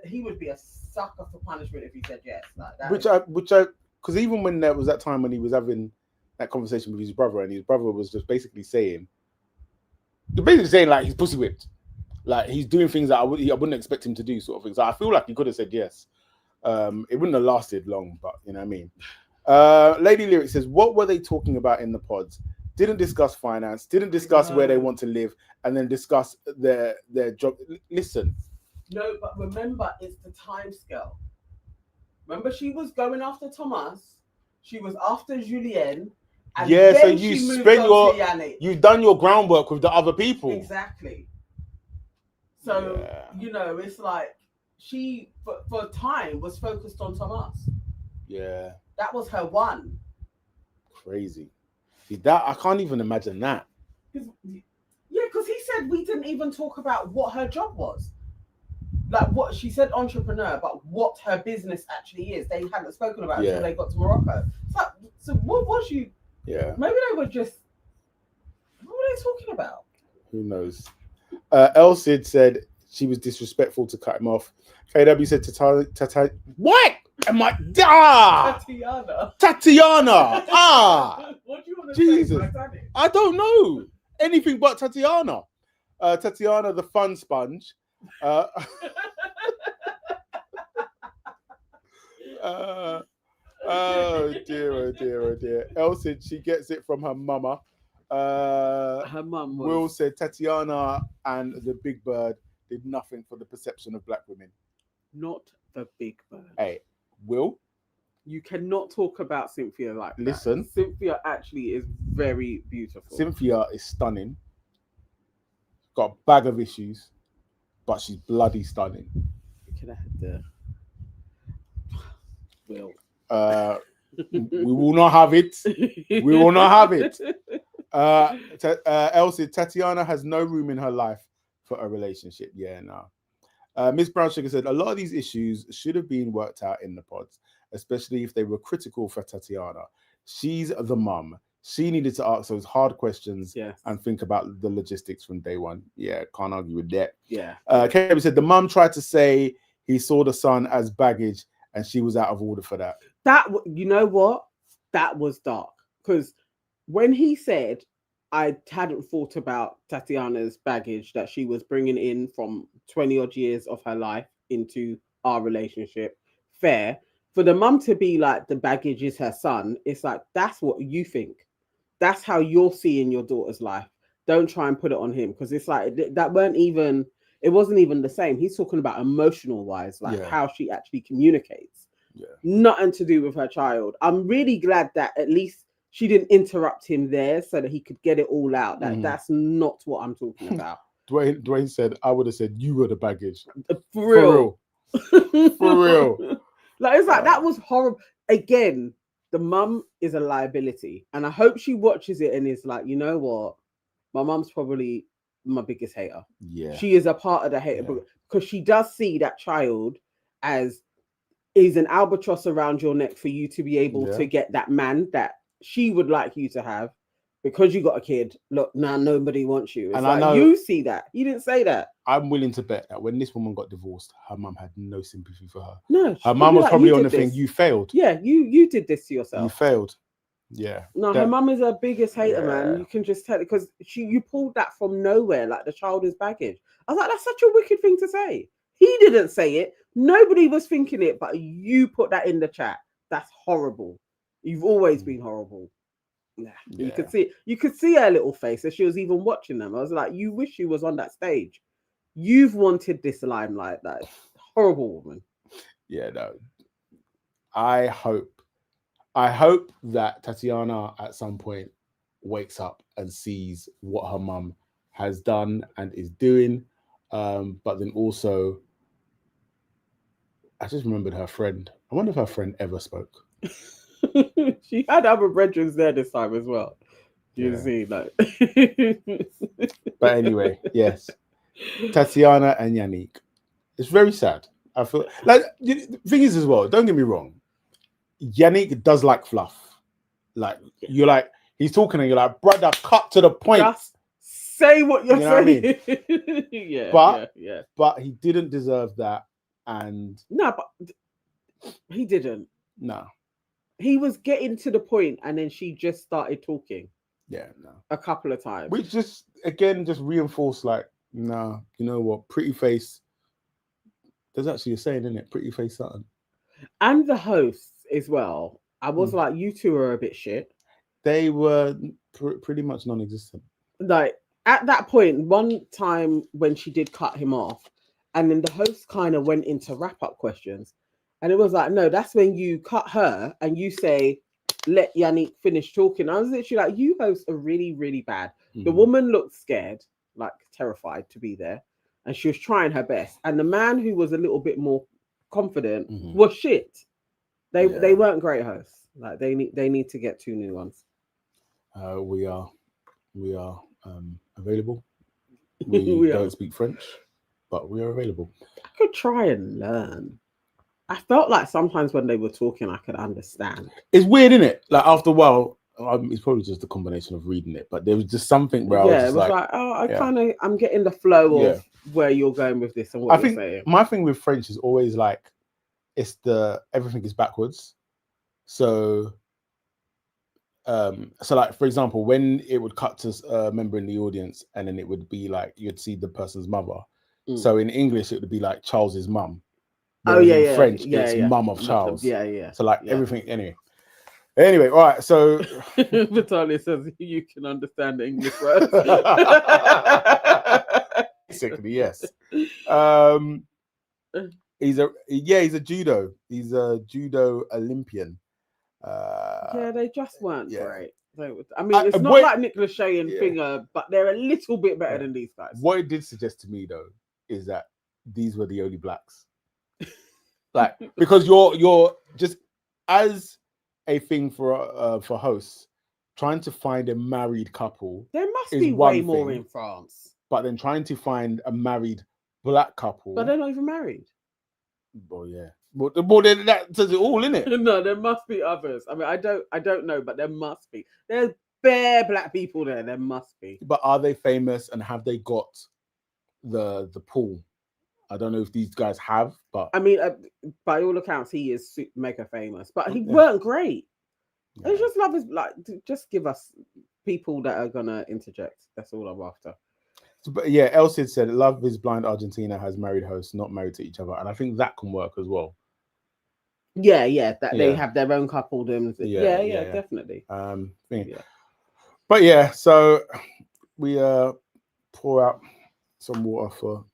he would be a sucker for punishment if he said yes. Like that. Because even when there was that time when he was having that conversation with his brother, and his brother was just basically saying like he's pussy whipped, like he's doing things that I wouldn't expect him to do, sort of thing. So I feel like he could have said yes. It wouldn't have lasted long, but you know what I mean. Lady Lyric says, what were they talking about in the pods? Didn't discuss finance, didn't discuss where they want to live, and then discuss their job. Listen. No, but remember, it's the time scale. Remember, she was going after Thomas. She was after Julien. And yeah, so then you she spend moved on to Yannick. you've done your groundwork with the other people. Exactly. So, it's like she, for time, was focused on Thomas. Yeah. That was her one. Crazy. See, that I can't even imagine that. Because he said we didn't even talk about what her job was. Like what she said, entrepreneur, but what her business actually is. They hadn't spoken about it until they got to Morocco. So what was you? Yeah. Maybe they were just. What were they talking about? Who knows? El Cid said she was disrespectful to cut him off. KW said Tatiana. What? Am I? Tatiana. What do you want to Jesus. say, Titanic? I don't know anything but Tatiana. Tatiana, the fun sponge. Oh dear. Elle said she gets it from her mama. Her mum was. Will said Tatiana and the Big Bird did nothing for the perception of black women. Not the Big Bird. Hey, Will? You cannot talk about Cynthia like that. Listen. Cynthia actually is very beautiful. Cynthia is stunning. Got a bag of issues, but she's bloody stunning. You could have had the Will. We will not have it. We will not have it. Elsie, Tatiana has no room in her life for a relationship. Yeah, no. Miss Brown Sugar said a lot of these issues should have been worked out in the pods, especially if they were critical for Tatiana. She's the mum. She needed to ask those hard questions and think about the logistics from day one. Yeah, can't argue with that. Yeah. Kevin said the mum tried to say he saw the son as baggage and she was out of order for that. You know what? That was dark. Because when he said, I hadn't thought about Tatiana's baggage that she was bringing in from 20 odd years of her life into our relationship, fair. For the mum to be like, the baggage is her son, it's like, that's what you think. That's how you're seeing your daughter's life. Don't try and put it on him. Because it's like, it wasn't even the same. He's talking about emotional wise, like how she actually communicates. Yeah. Nothing to do with her child. I'm really glad that at least she didn't interrupt him there so that he could get it all out. That's not what I'm talking about. Dwayne said, I would have said you were the baggage. For real. For real. Like, it's like, that was horrible. Again, the mum is a liability. And I hope she watches it and is like, you know what? My mum's probably my biggest hater. Yeah. She is a part of the hater because she does see that child as is an albatross around your neck for you to be able to get that man that she would like you to have because you got a kid. Look, now nobody wants you. It's and like, I know you see that. You didn't say that. I'm willing to bet that when this woman got divorced, her mum had no sympathy for her. No, her mum was probably on the thing. You failed. Yeah, you did this to yourself. You failed. Yeah. No, her mum is her biggest hater, man. You can just tell it because you pulled that from nowhere, like the child is baggage. I was like, that's such a wicked thing to say. He didn't say it. Nobody was thinking it, but you put that in the chat. That's horrible. You've always been horrible. Yeah. You could see her little face as she was even watching them. I was like, you wish you was on that stage. You've wanted this limelight. That horrible woman. Yeah, no. I hope that Tatiana at some point wakes up and sees what her mum has done and is doing. But then also, I just remembered her friend. I wonder if her friend ever spoke. She had other brethren there this time as well. You see, like. But anyway, yes, Tatiana and Yannick. It's very sad. I feel like the thing is as well. Don't get me wrong. Yannick does like fluff. Like you're like he's talking and you're like, brother, cut to the point. Just say what you're saying. What I mean? But he didn't deserve that. And no, but he didn't. No. He was getting to the point and then she just started talking. Yeah, no. A couple of times. Which just reinforced like, nah, you know what? Pretty face. There's actually a saying, isn't it? Pretty face something. And the hosts as well. I was like, you two are a bit shit. They were pretty much non-existent. Like at that point, one time when she did cut him off, and then the host kind of went into wrap-up questions, and it was like, no, that's when you cut her and you say, let Yannick finish talking. I was literally like, you hosts are really, really bad. The woman looked scared, like terrified to be there, and she was trying her best. And the man who was a little bit more confident was shit. They weren't great hosts. Like they need to get 2 new ones. We are available. We don't speak French, but we are available. I could try and learn. I felt like sometimes when they were talking, I could understand. It's weird, isn't it? Like after a while, it's probably just a combination of reading it, but there was just something where I was like, oh, I'm getting the flow of where you're going with this and what you're saying. My thing with French is always like, it's everything is backwards. So like for example, when it would cut to a member in the audience, and then it would be like you'd see the person's mother. So in English, it would be like Charles's mum. In French, it's mum of Charles. So like everything. Anyway, all right. So Vitalia says you can understand the English words. Basically, yes. He's a judo Olympian. They just weren't great. I mean, it's not like Nick Lachey and Finger, but they're a little bit better than these guys. What it did suggest to me though is that these were the only blacks. Like, because you're just as a thing for hosts, trying to find a married couple. There must be way more in France. But then trying to find a married black couple. But they're not even married. Oh yeah. Well, then that says it all, innit? No, there must be others. I mean, I don't know, but there must be. There's bare black people there. There must be. But are they famous and have they got the pull? I don't know if these guys have, but I mean, by all accounts, he is mega famous. But he weren't great. Yeah. It's just love is like, just give us people that are gonna interject. That's all I'm after. But yeah, Elsid said, Love is Blind Argentina has married hosts, not married to each other. And I think that can work as well. Yeah, they have their own coupledom. Yeah, definitely. But yeah, so we pour out some water for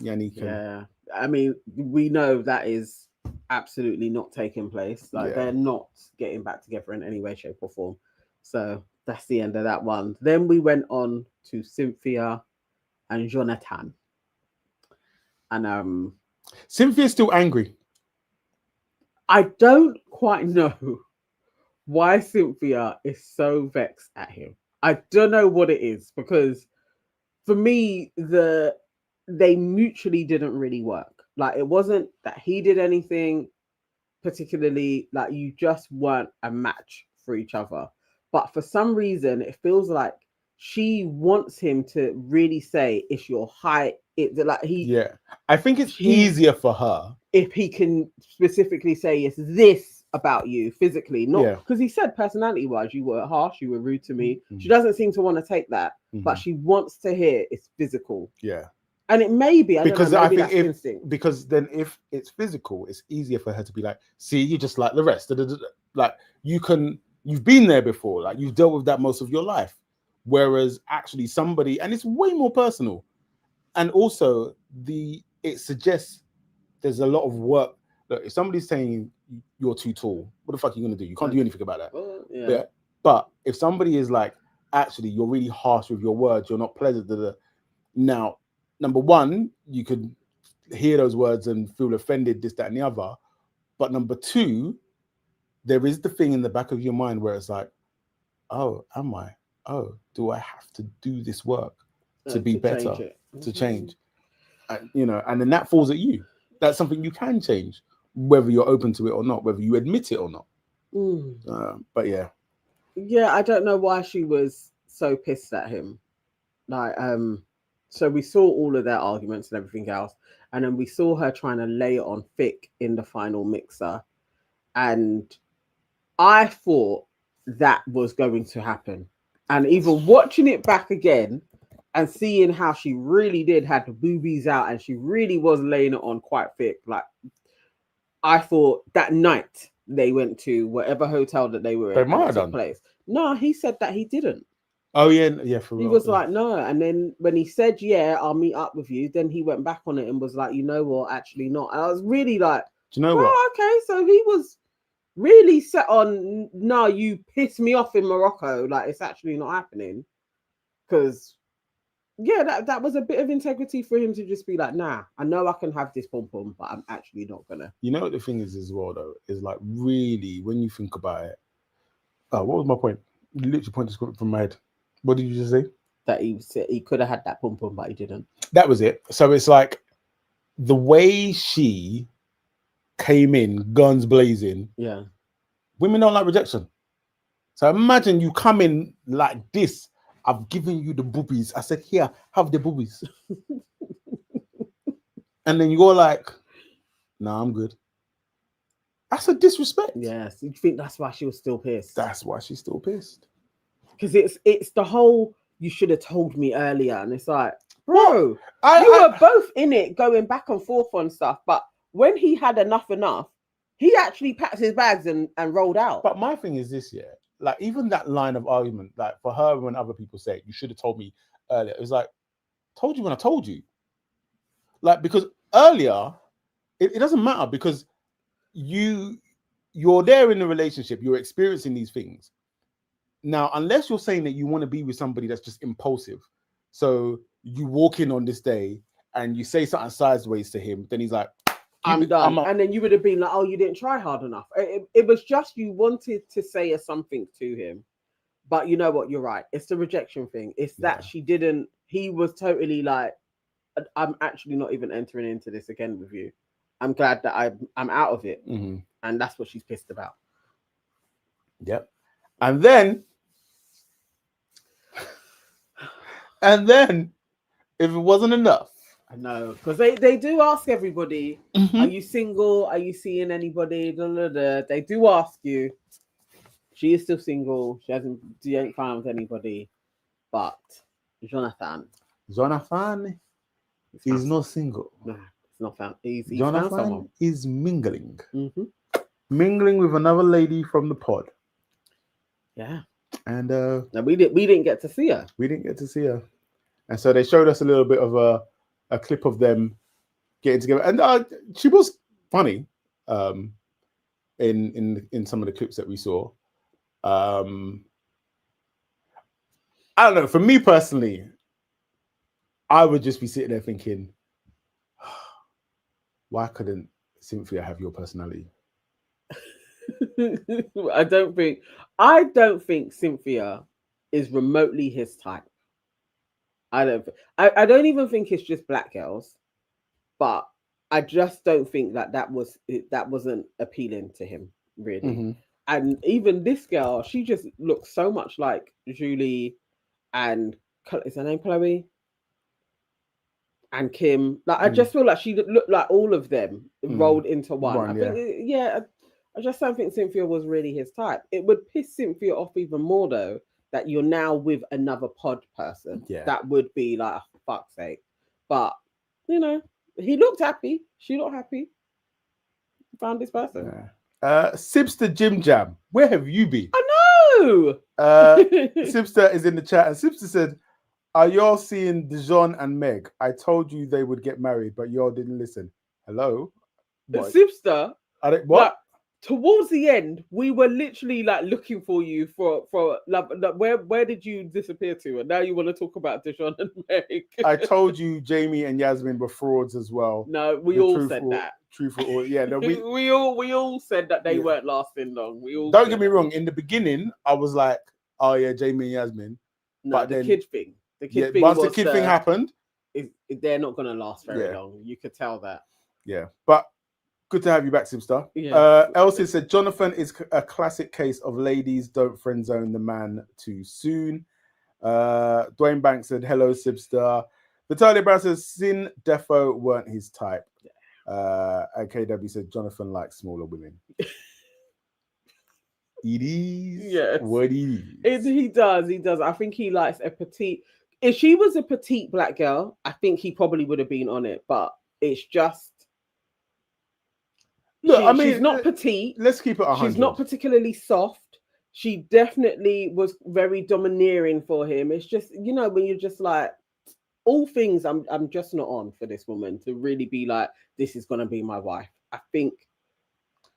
Yannick. Yeah, I mean, we know that is absolutely not taking place. Like they're not getting back together in any way, shape, or form. So that's the end of that one. Then we went on to Cynthia and Jonathan, and Cynthia's still angry. I don't quite know why Cynthia is so vexed at him. I don't know what it is, because for me, they mutually didn't really work. Like, it wasn't that he did anything particularly, like, you just weren't a match for each other. But for some reason, it feels like she wants him to really say it's your height. I think it's easier for her if he can specifically say it's this about you physically, not because he said personality wise you were harsh, you were rude to me. She doesn't seem to want to take that, but she wants to hear it's physical. And it may be because then if it's physical, it's easier for her to be like, see, you're just like the rest. Like you've been there before, like you've dealt with that most of your life. Whereas actually somebody, and it's way more personal. And also it suggests there's a lot of work. Look, if somebody's saying you're too tall, what the fuck are you gonna do? You can't do anything about that. Well, but if somebody is like, actually, you're really harsh with your words, you're not pleasant. Now, number one, you could hear those words and feel offended, this, that, and the other. But number two, there is the thing in the back of your mind where it's like, oh, am I? Oh, do I have to do this work to be better, to change? And then that falls at you. That's something you can change, whether you're open to it or not, whether you admit it or not. But yeah. Yeah, I don't know why she was so pissed at him. Like, so we saw all of their arguments and everything else, and then we saw her trying to lay it on Fick in the final mixer. And I thought that was going to happen. And even watching it back again and seeing how she really did had the boobies out and she really was laying it on quite thick. Like, I thought that night they went to whatever hotel that they were in. They might and it have took done. place. No, he said that he didn't. Oh yeah, for He real. was like, no. And then when he said, yeah, I'll meet up with you, then he went back on it and was like, you know what, actually not. And I was really like, do you know what? oh, okay. So he was really set on, no, you pissed me off in Morocco. Like, it's actually not happening. Because, yeah, that was a bit of integrity for him to just be like, nah, I know I can have this pom-pom, but I'm actually not going to. You know what the thing is as well, though, is like really, when you think about it, what was my point? You literally pointed from my head. What did you just say? That he could have had that pom-pom, but he didn't. That was it. So it's like the way she came in, guns blazing. Yeah. Women don't like rejection. So imagine you come in like this. I've given you the boobies. I said, here, have the boobies. And then you go like, nah, I'm good. That's a disrespect. Yes. You think that's why she was still pissed? That's why she's still pissed. Because it's the whole, you should have told me earlier. And it's like, bro, you were both in it going back and forth on stuff. But when he had enough, he actually packed his bags and rolled out. But my thing is this, yeah. Like, even that line of argument, like for her, when other people say, you should have told me earlier, it was like, told you when I told you. Like, because earlier, it doesn't matter because you're there in the relationship, you're experiencing these things. Now, unless you're saying that you want to be with somebody that's just impulsive, so you walk in on this day and you say something sideways to him, then he's like, I'm done. And then you would have been like, oh, you didn't try hard enough. It was just you wanted to say something to him. But you know what? You're right. It's the rejection thing. It's that she didn't. He was totally like, I'm actually not even entering into this again with you. I'm glad that I'm out of it. Mm-hmm. And that's what she's pissed about. Yep. And then, if it wasn't enough, I know, because they do ask everybody, are you single? Are you seeing anybody? They do ask you. She is still single. She ain't found anybody. But Jonathan is not single. No, it's not found. He's Jonathan found someone. is mingling. Mm-hmm. Mingling with another lady from the pod. Yeah. And we didn't get to see her. We didn't get to see her. And so they showed us a little bit of a clip of them getting together. And she was funny in some of the clips that we saw. I don't know. For me personally, I would just be sitting there thinking, why couldn't Cynthia have your personality? I don't think Cynthia is remotely his type. I don't even think it's just black girls, but I just don't think that wasn't appealing to him really. Mm-hmm. And even this girl, she just looks so much like Julie and is her name Chloe and Kim. Like I just feel like she looked like all of them rolled into one. I just don't think Cynthia was really his type. It would piss Cynthia off even more though that you're now with another pod person. Yeah. That would be like, for fuck's sake. But, you know, he looked happy. She looked happy. Found this person. Yeah. Sibster Jim Jam, where have you been? I know! Sibster is in the chat and Sibster said, are y'all seeing Dijon and Meg? I told you they would get married, but y'all didn't listen. Hello? Sibster? What? Like, towards the end, we were literally like looking for you for love. Where did you disappear to? And now you want to talk about Dijon and Meg. I told you Jamie and Yasmin were frauds as well. No, we all said that. Truthful, yeah. No, we all said that they weren't lasting long. We all don't get me wrong. In the beginning, I was like, oh yeah, Jamie and Yasmin. No, but the kid thing. The kid thing. Once the kid thing happened, they're not going to last very long. You could tell that. Yeah, but. Good to have you back, Simstar. Yeah. Elsie said, Jonathan is a classic case of ladies don't friend zone the man too soon. Dwayne Banks said, hello, Sibstar. Vitalia Brown says, Sin Defo weren't his type. And KW said, Jonathan likes smaller women. It is what he is. He does. I think he likes a petite. If she was a petite black girl, I think he probably would have been on it. But it's just, Look, I mean, she's not petite. Let's keep it 100. She's not particularly soft. She definitely was very domineering for him. It's just, when you're just like, all things I'm just not on for this woman to really be like, this is gonna be my wife. I think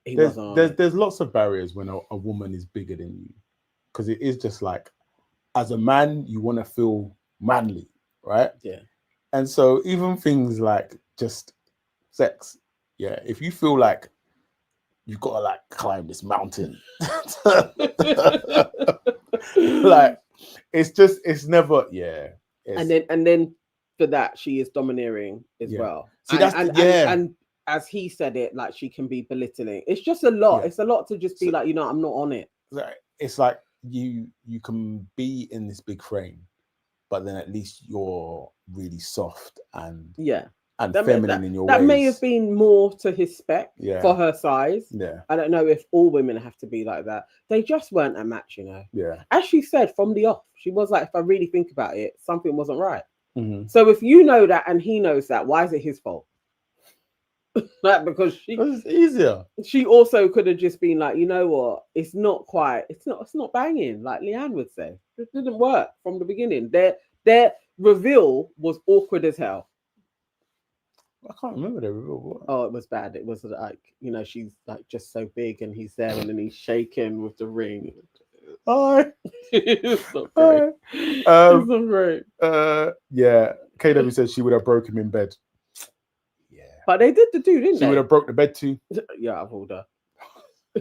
there's lots of barriers when a woman is bigger than you, because it is just like, as a man, you want to feel manly, right? Yeah. And so even things like just sex, yeah, if you feel like you've got to like climb this mountain, like it's never, yeah. And then for that, she is domineering as well. See, and as he said it, like, she can be belittling. It's just a lot. It's a lot to just be like, I'm not on it. It's like you can be in this big frame, but then at least you're really soft and feminine in your ways. That may have been more to his spec for her size. Yeah. I don't know if all women have to be like that. They just weren't a match, Yeah. As she said from the off, she was like, if I really think about it, something wasn't right. Mm-hmm. So if you know that and he knows that, why is it his fault? Like, because it's easier. She also could have just been like, you know what? It's not banging, like Leanne would say. It didn't work from the beginning. Their reveal was awkward as hell. I can't remember the reveal. Oh, it was bad. It was like, she's like just so big and he's there and then he's shaking with the ring. Oh, it's not great. It's not great. Yeah. KW said she would have broke him in bed. Yeah. But they did the dude, didn't they? She would have broke the bed too. Yeah, I've ordered.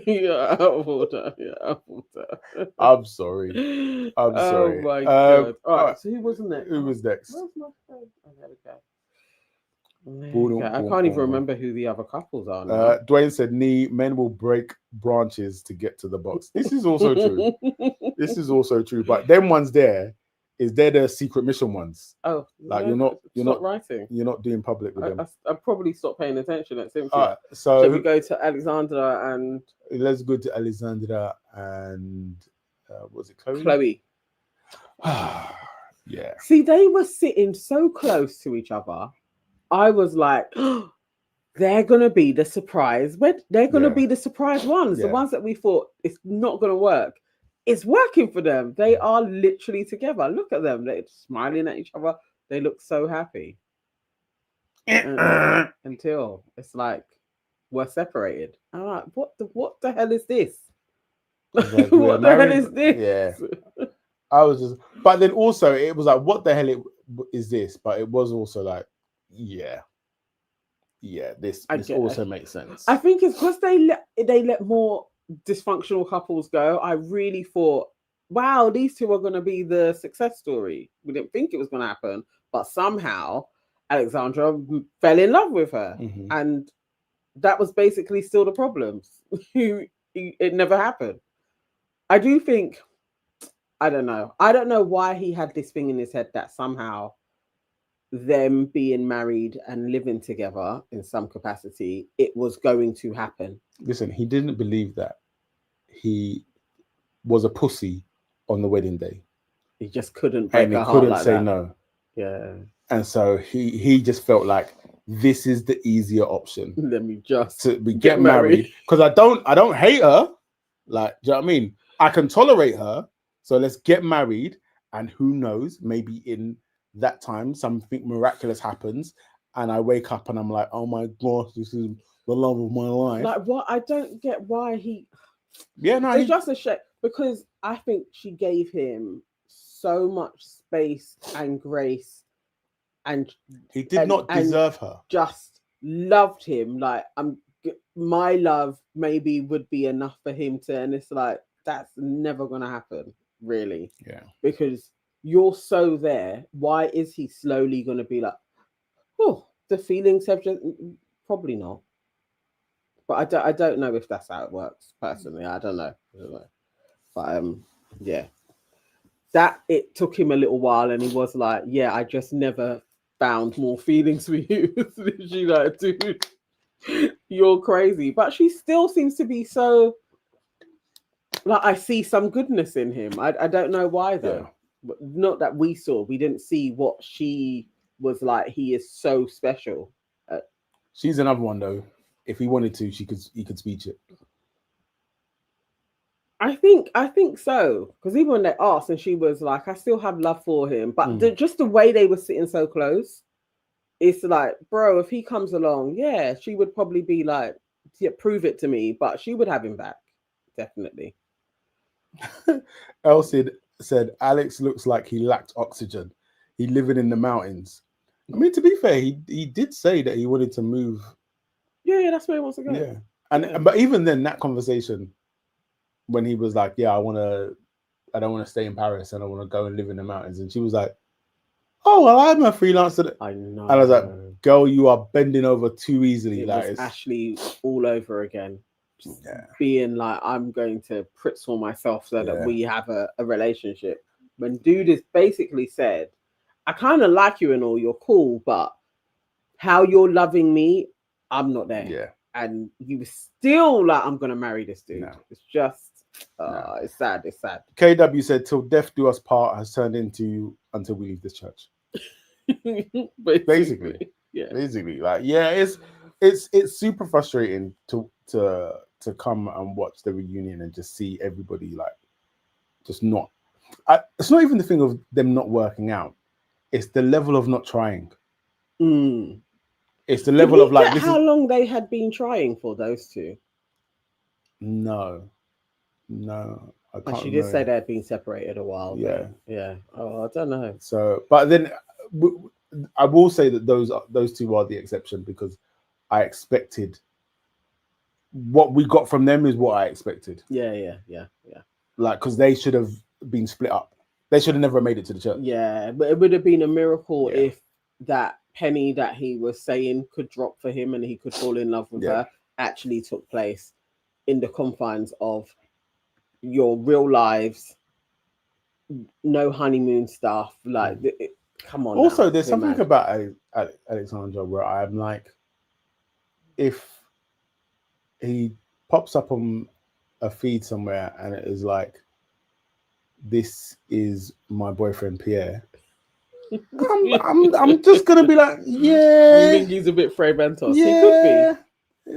Yeah, I'm sorry. Oh my god. All right, so who was next? Who was next? Where's my phone? Oh, there we go. I can't even remember who the other couples are now. Dwayne said, men will break branches to get to the box. This is also true. This is also true. But them ones they're the secret mission ones. Oh, like you're not writing. You're not doing public with them. I probably stopped paying attention at Cynthia. So shall we go to Alexandra and let's go to Alexandra and was it Chloe? Chloe. Yeah. See, they were sitting so close to each other. I was like, oh, they're gonna be the surprise. They're gonna be the surprise ones. The ones that we thought it's not gonna work. It's working for them. They are literally together. Look at them. They're smiling at each other. They look so happy. Until it's like we're separated. I'm like, what the hell is this? Like, what the hell is this? Yeah. I was just, but then also it was like, what the hell is this? But it was also like, this also makes sense. I think it's because they let more dysfunctional couples go. I really thought, wow, these two are going to be the success story. We didn't think it was going to happen, but somehow Alexandra fell in love with her, and that was basically still the problems. It never happened. I do think, I don't know why he had this thing in his head that somehow them being married and living together in some capacity, it was going to happen. Listen, he didn't believe that he was a pussy on the wedding day. He just couldn't break her heart like say that. No. Yeah. And so he just felt like this is the easier option. Let me just get married. Because I don't hate her. Like, do you know what I mean? I can tolerate her. So let's get married. And who knows, maybe in that time something miraculous happens and I wake up and I'm like, oh my gosh, this is the love of my life. Like, what? I don't get why he it's just a shame, because I think she gave him so much space and grace, and he did not deserve her. Just loved him. Like, my love maybe would be enough for him to, and it's like, that's never gonna happen, really. Yeah. Because you're so there. Why is he slowly going to be like, oh, the feelings have just probably not. But I don't know if that's how it works personally. I don't know. But that it took him a little while, and he was like, yeah, I just never found more feelings for you. She's like, dude, you're crazy. But she still seems to be so like, I see some goodness in him. I don't know why though. Yeah. Not that we saw. We didn't see what she was like. He is so special. She's another one though. if he wanted to, he could speech it. I think so, because even when they asked, and she was like, "I still have love for him," but just the way they were sitting so close, it's like, bro, if he comes along, yeah, she would probably be like, yeah, prove it to me, but she would have him back, definitely. Elsie said, Alex looks like he lacked oxygen. He living in the mountains. I mean, to be fair, he did say that he wanted to move. Yeah, that's where he wants to go. Yeah, but even then, that conversation, when he was like, "Yeah, I don't want to stay in Paris, and I want to go and live in the mountains," and she was like, "Oh, well, I'm a freelancer." I know. And I was like, "Girl, you are bending over too easily." It like was Ashley all over again. Just being like, I'm going to pretzel myself so that we have a relationship. When dude is basically said, I kind of like you and all, you're cool, but how you're loving me, I'm not there. Yeah. And you were still like, I'm going to marry this dude. No. It's just, it's sad. It's sad. KW said, till death do us part has turned into until we leave this church. Basically. Yeah. Basically. Like, yeah, it's super frustrating to come and watch the reunion and just see everybody like just not. It's not even the thing of them not working out. It's the level of not trying. It's the level of like how long they had been trying for those two. No, I can't. She did say they had been separated a while. Yeah, yeah. Oh, I don't know. So, but then I will say that those two are the exception, because I expected what we got from them is what I expected. Yeah. Like, because they should have been split up. They should have never made it to the church. Yeah, but it would have been a miracle if that penny that he was saying could drop for him and he could fall in love with her actually took place in the confines of your real lives. No honeymoon stuff. Like, come on. Also, there's something about Alexandra where I'm like, if he pops up on a feed somewhere and it is like, this is my boyfriend Pierre, I'm just gonna be like, yeah. You think he's a bit Fray Bentos? Yeah, he could be.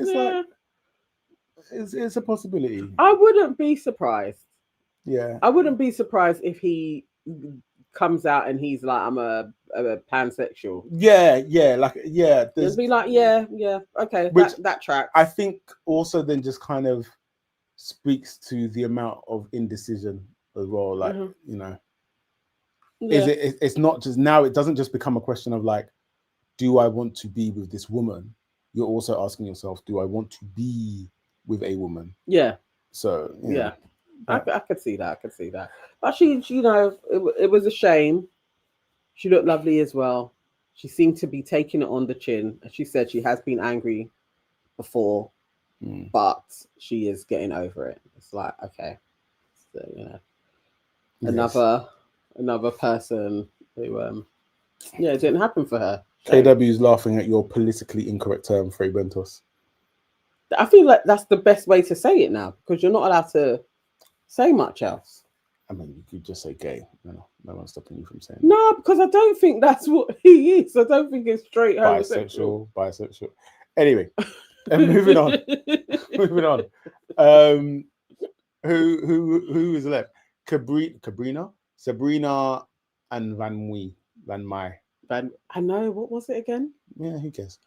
It's like it's a possibility. I wouldn't be surprised. Yeah, I wouldn't be surprised if he comes out and he's like, I'm a pansexual. Yeah. There's be like, yeah, okay, which that tracks. I think also then just kind of speaks to the amount of indecision as well. Like, you know, it's not just now. It doesn't just become a question of like, do I want to be with this woman? You're also asking yourself, do I want to be with a woman? Yeah. So yeah. I could see that. But she, you know, it was a shame. She looked lovely as well. She seemed to be taking it on the chin. She said she has been angry before, but she is getting over it. It's like, okay, so, you know, another person who, it didn't happen for her. KW is laughing at your politically incorrect term, Fray Bentos. I feel like that's the best way to say it now, because you're not allowed to say much else. I mean, you could just say gay. No one's stopping you from saying. No, because I don't think that's what he is. I don't think it's straight homosexual. Bisexual. Anyway, and moving on. Who is left? Sabrina, and Van Mai. I know. What was it again? Yeah, who cares?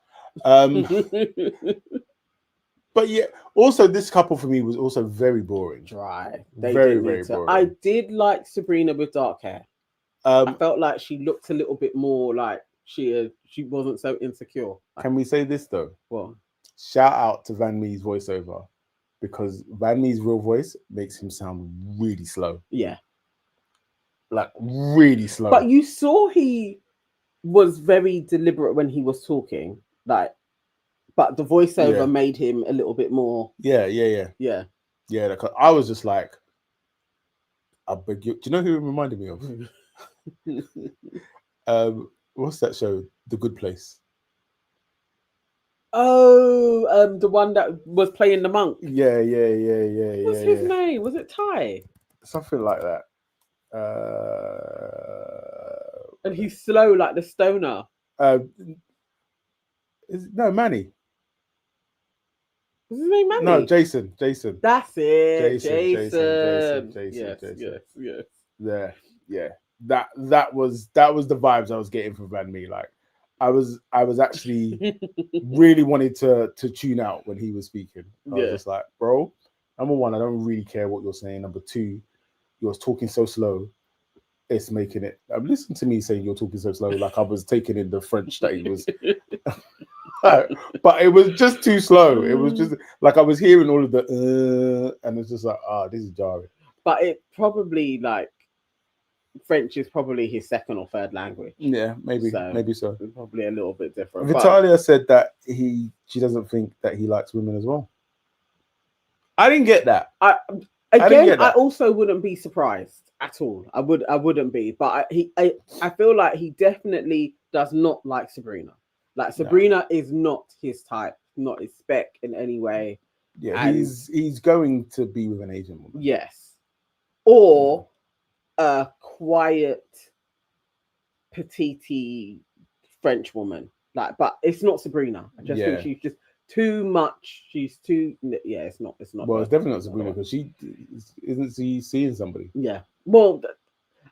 But yeah, also this couple for me was also very boring. Dry. Very boring. I did like Sabrina with dark hair. I felt like she looked a little bit more like she wasn't so insecure. Can we say this though? What? Shout out to Van Mee's voiceover, because Van Mee's real voice makes him sound really slow. Yeah. Like really slow. But you saw he was very deliberate when he was talking. Like, but the voiceover made him a little bit more. Yeah. I was just like, I beg you. Do you know who it reminded me of? What's that show? The Good Place. Oh, the one that was playing the monk. Yeah. What's his name? Was it Ty? Something like that. And he's slow like the stoner. No, Manny. Was his name Manny? No, Jason. That's it. Jason. Yes. Yeah. That was the vibes I was getting from Van Mee. Like, I was actually really wanted to tune out when he was speaking. I was just like, bro, number one, I don't really care what you're saying. Number two, you're talking so slow. It's making it. Listen to me saying you're talking so slow, like I was taking in the French that he was. But it was just too slow. It was just like I was hearing all of the and it's just like, this is jarring. But it probably like French is probably his second or third language. Yeah, maybe so. Probably a little bit different. Vitalia said that she doesn't think that he likes women as well. I didn't get that. I also wouldn't be surprised at all. I wouldn't be. But I feel like he definitely does not like Sabrina. Like Sabrina is not his type, not his spec in any way. Yeah, and he's going to be with an Asian woman. Yes, or a quiet, petite French woman. Like, but it's not Sabrina. I just think she's just too much. She's too. Yeah, it's not. Well, it's definitely not Sabrina because she isn't seeing somebody. Yeah. Well,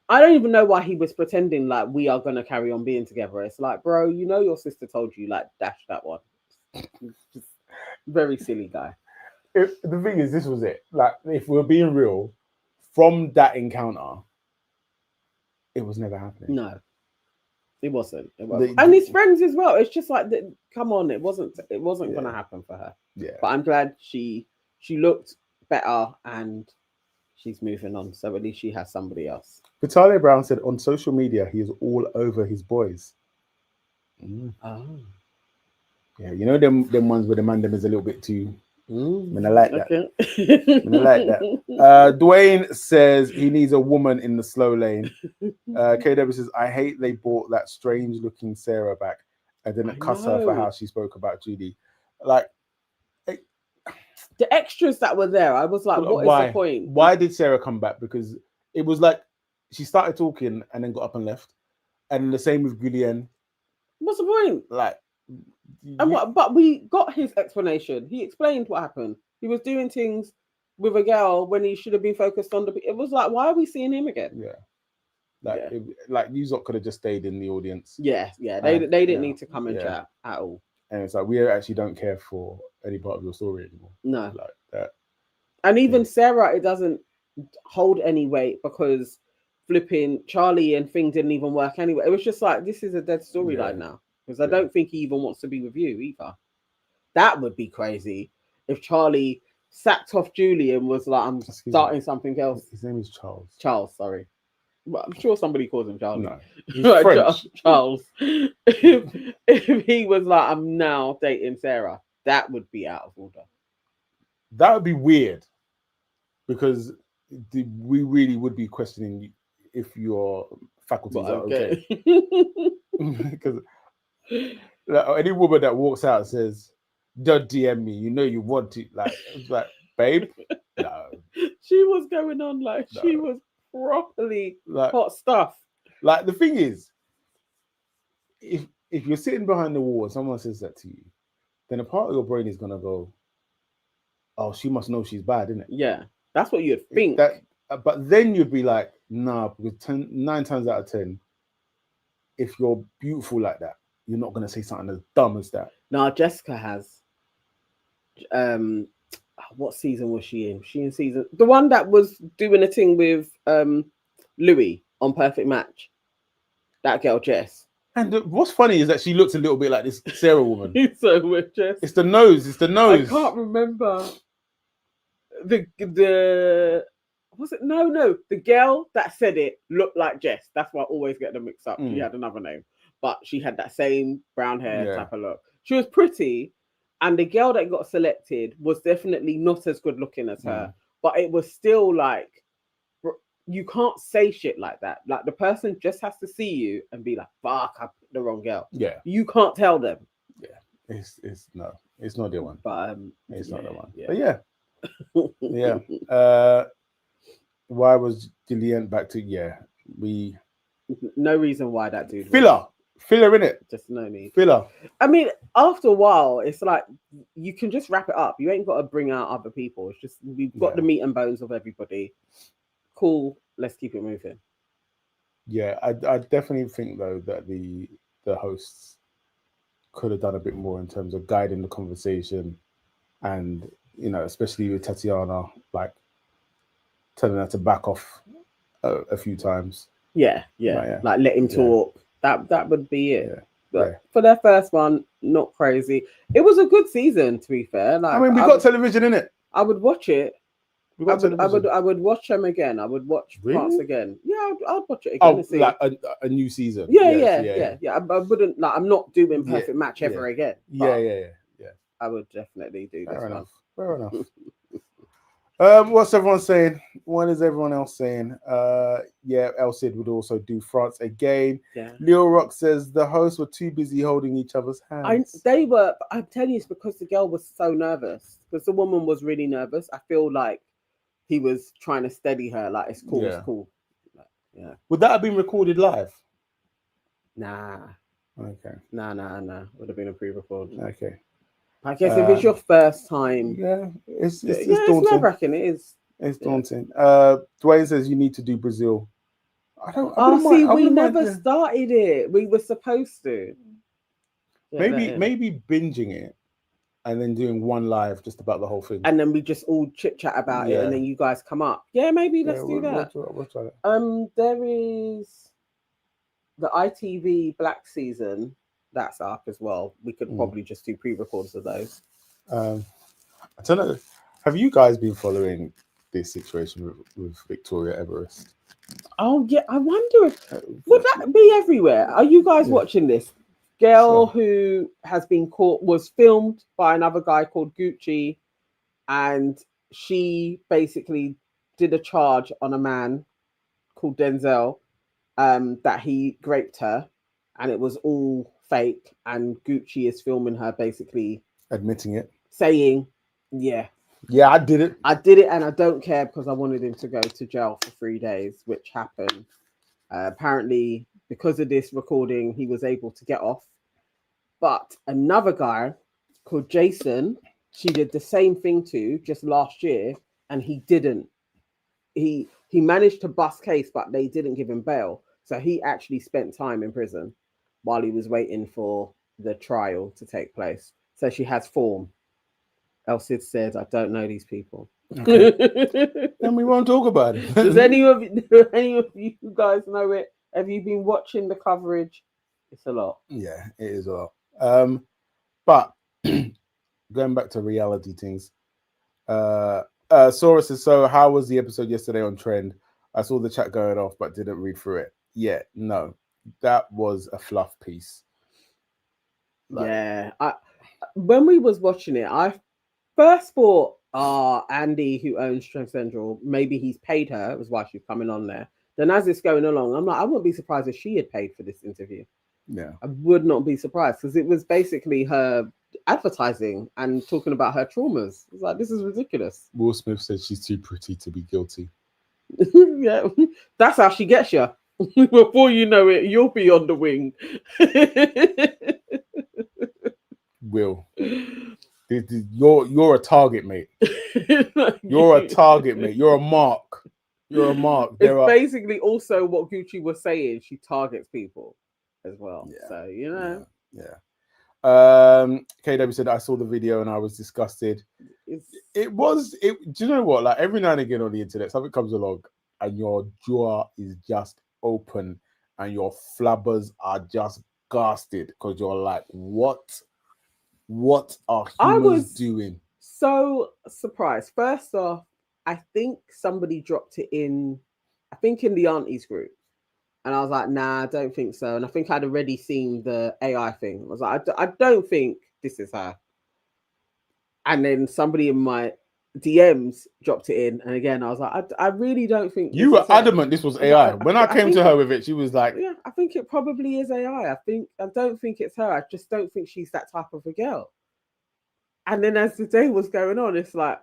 I don't even know why he was pretending like we are going to carry on being together. It's like, bro, you know your sister told you, like, dash that one. Just very silly guy. The thing is, this was it. Like, if we're being real, from that encounter, it was never happening. No, it wasn't. And his friends as well. It's just like, come on, it wasn't going to happen for her. Yeah. But I'm glad she looked better and she's moving on. So at least she has somebody else. Vitalia Brown said on social media he is all over his boys. Oh. Yeah, you know them ones where the man them is a little bit too. I mean, I like that. Dwayne says he needs a woman in the slow lane. KW says, I hate they brought that strange looking Sarah back and didn't cuss her for how she spoke about Judy. Like, the extras that were there, I was like, what is the point? Why did Sarah come back? Because it was like she started talking and then got up and left. And the same with Guillen. What's the point? Like, but we got his explanation. He explained what happened. He was doing things with a girl when he should have been focused on it was like, why are we seeing him again? Yeah. Like Newsok could have just stayed in the audience. Yeah. They didn't need to come and chat at all. And it's like, we actually don't care for any part of your story anymore. No. Like that. And even Sarah, it doesn't hold any weight because flipping Charlie and Thing didn't even work anyway. It was just like, this is a dead storyline now. Because I don't think he even wants to be with you either. That would be crazy if Charlie sacked off Julie and was like, I'm starting something else. His name is Charles. Charles, sorry. Well, I'm sure somebody calls him Charlie. No, he's French. Charles. if he was like, I'm now dating Sarah, that would be out of order. That would be weird because we really would be questioning if your faculties are okay. Because any woman that walks out and says, don't DM me, you know you want to, like, it's like, babe, no. She was going on like she was properly like, hot stuff. Like, the thing is, if you're sitting behind the wall and someone says that to you, then a part of your brain is gonna go, oh, she must know she's bad, isn't it? Yeah, that's what you'd think. But then you'd be like, nah, because 9 times out of 10, if you're beautiful like that, you're not gonna say something as dumb as that. No, Jessica has. What season was she in? She in season the one that was doing a thing with Louis on Perfect Match. That girl Jess. And what's funny is that she looks a little bit like this Sarah woman. So with Jess. It's the nose. I can't remember the was it no the girl that said it looked like Jess. That's why I always get them mixed up. She had another name, but she had that same brown hair type of look. She was pretty, and the girl that got selected was definitely not as good looking as her, but it was still like, you can't say shit like that. Like, the person just has to see you and be like, fuck, I picked the wrong girl. Yeah. You can't tell them. Yeah. It's not the one. But it's not the one. Yeah. But yeah. Why was Julian back to no reason why that dude filler Filler in it. Just no need. Filler. I mean, after a while, it's like you can just wrap it up. You ain't got to bring out other people. It's just we've got the meat and bones of everybody. Cool. Let's keep it moving. Yeah, I definitely think though that the hosts could have done a bit more in terms of guiding the conversation, and especially with Tatiana, like telling her to back off a few times. Yeah. Like let him talk. That would be it. Yeah. But for their first one, not crazy. It was a good season, to be fair. Like, I mean, we got television in it. I would watch it. I would watch them again. I would watch parts again. Yeah, I'd watch it again. Oh, like a new season. Yeah. I wouldn't like. I'm not doing Perfect Match ever again. Yeah. I would definitely do this one. Fair enough. What's everyone saying? What is everyone else saying? El Cid would also do France again. Yeah. Leo Rock says the hosts were too busy holding each other's hands. They were. I'm telling you, it's because the girl was so nervous. Because the woman was really nervous. I feel like he was trying to steady her. Like, it's cool, it's cool. Yeah. Would that have been recorded live? Nah. Okay. Nah. Would have been a pre-record. Okay. I guess if it's your first time, it's daunting. It's nerve-wracking. It is. It's daunting. Dwayne says you need to do Brazil. We never started it. We were supposed to. Maybe binging it and then doing one live just about the whole thing. And then we just all chit chat about it, and then you guys come up. Yeah, maybe let's do that. We'll try that. There is the ITV Black season. That's up as well. We could probably just do pre-records of those. I don't know. Have you guys been following this situation with Victoria Everest? Oh yeah, I wonder if would that be everywhere? Are you guys watching this? Girl who has been caught was filmed by another guy called Gucci, and she basically did a charge on a man called Denzel, that he raped her, and it was all fake, and Gucci is filming her basically admitting it, saying I did it and I don't care because I wanted him to go to jail for 3 days, which happened. Apparently because of this recording he was able to get off, but another guy called Jason she did the same thing to just last year, and he didn't. He managed to bust case, but they didn't give him bail, so he actually spent time in prison while he was waiting for the trial to take place. So she has form. El Cid says, I don't know these people. Okay. Then we won't talk about it. Does any of you guys know it? Have you been watching the coverage? It's a lot. Yeah, it is a lot. But going back to reality things, Sora says, so how was the episode yesterday on Trend? I saw the chat going off, but didn't read through it. Yeah, no. That was a fluff piece. When we was watching it, I first thought, Andy, who owns Trend Central, maybe he's paid her. It was why she's coming on there. Then as it's going along, I'm like, I wouldn't be surprised if she had paid for this interview. Yeah, I would not be surprised because it was basically her advertising and talking about her traumas. It's like, this is ridiculous. Will Smith said she's too pretty to be guilty. Yeah, that's how she gets you. Before you know it, you'll be on the wing. Will, you're a target, mate. You're a target, mate. You're a mark. You're a mark. It's basically also what Gucci was saying. She targets people as well. Yeah. So you know. Yeah. KW said I saw the video and I was disgusted. Do you know what? Like every now and again on the internet, something comes along and your jaw is just open and your flabbers are just gassed because you're like, what are humans doing? So surprised. First off, I think somebody dropped it in the aunties group, and I was like, nah, I don't think so. And I think I'd already seen the AI thing. I was like, I don't think this is her. And then somebody in my DMs dropped it in, and again, I was like, I really don't think you were adamant this was AI. When I came to her with it, she was like, yeah, I think it probably is AI. I don't think it's her. I just don't think she's that type of a girl. And then as the day was going on, it's like,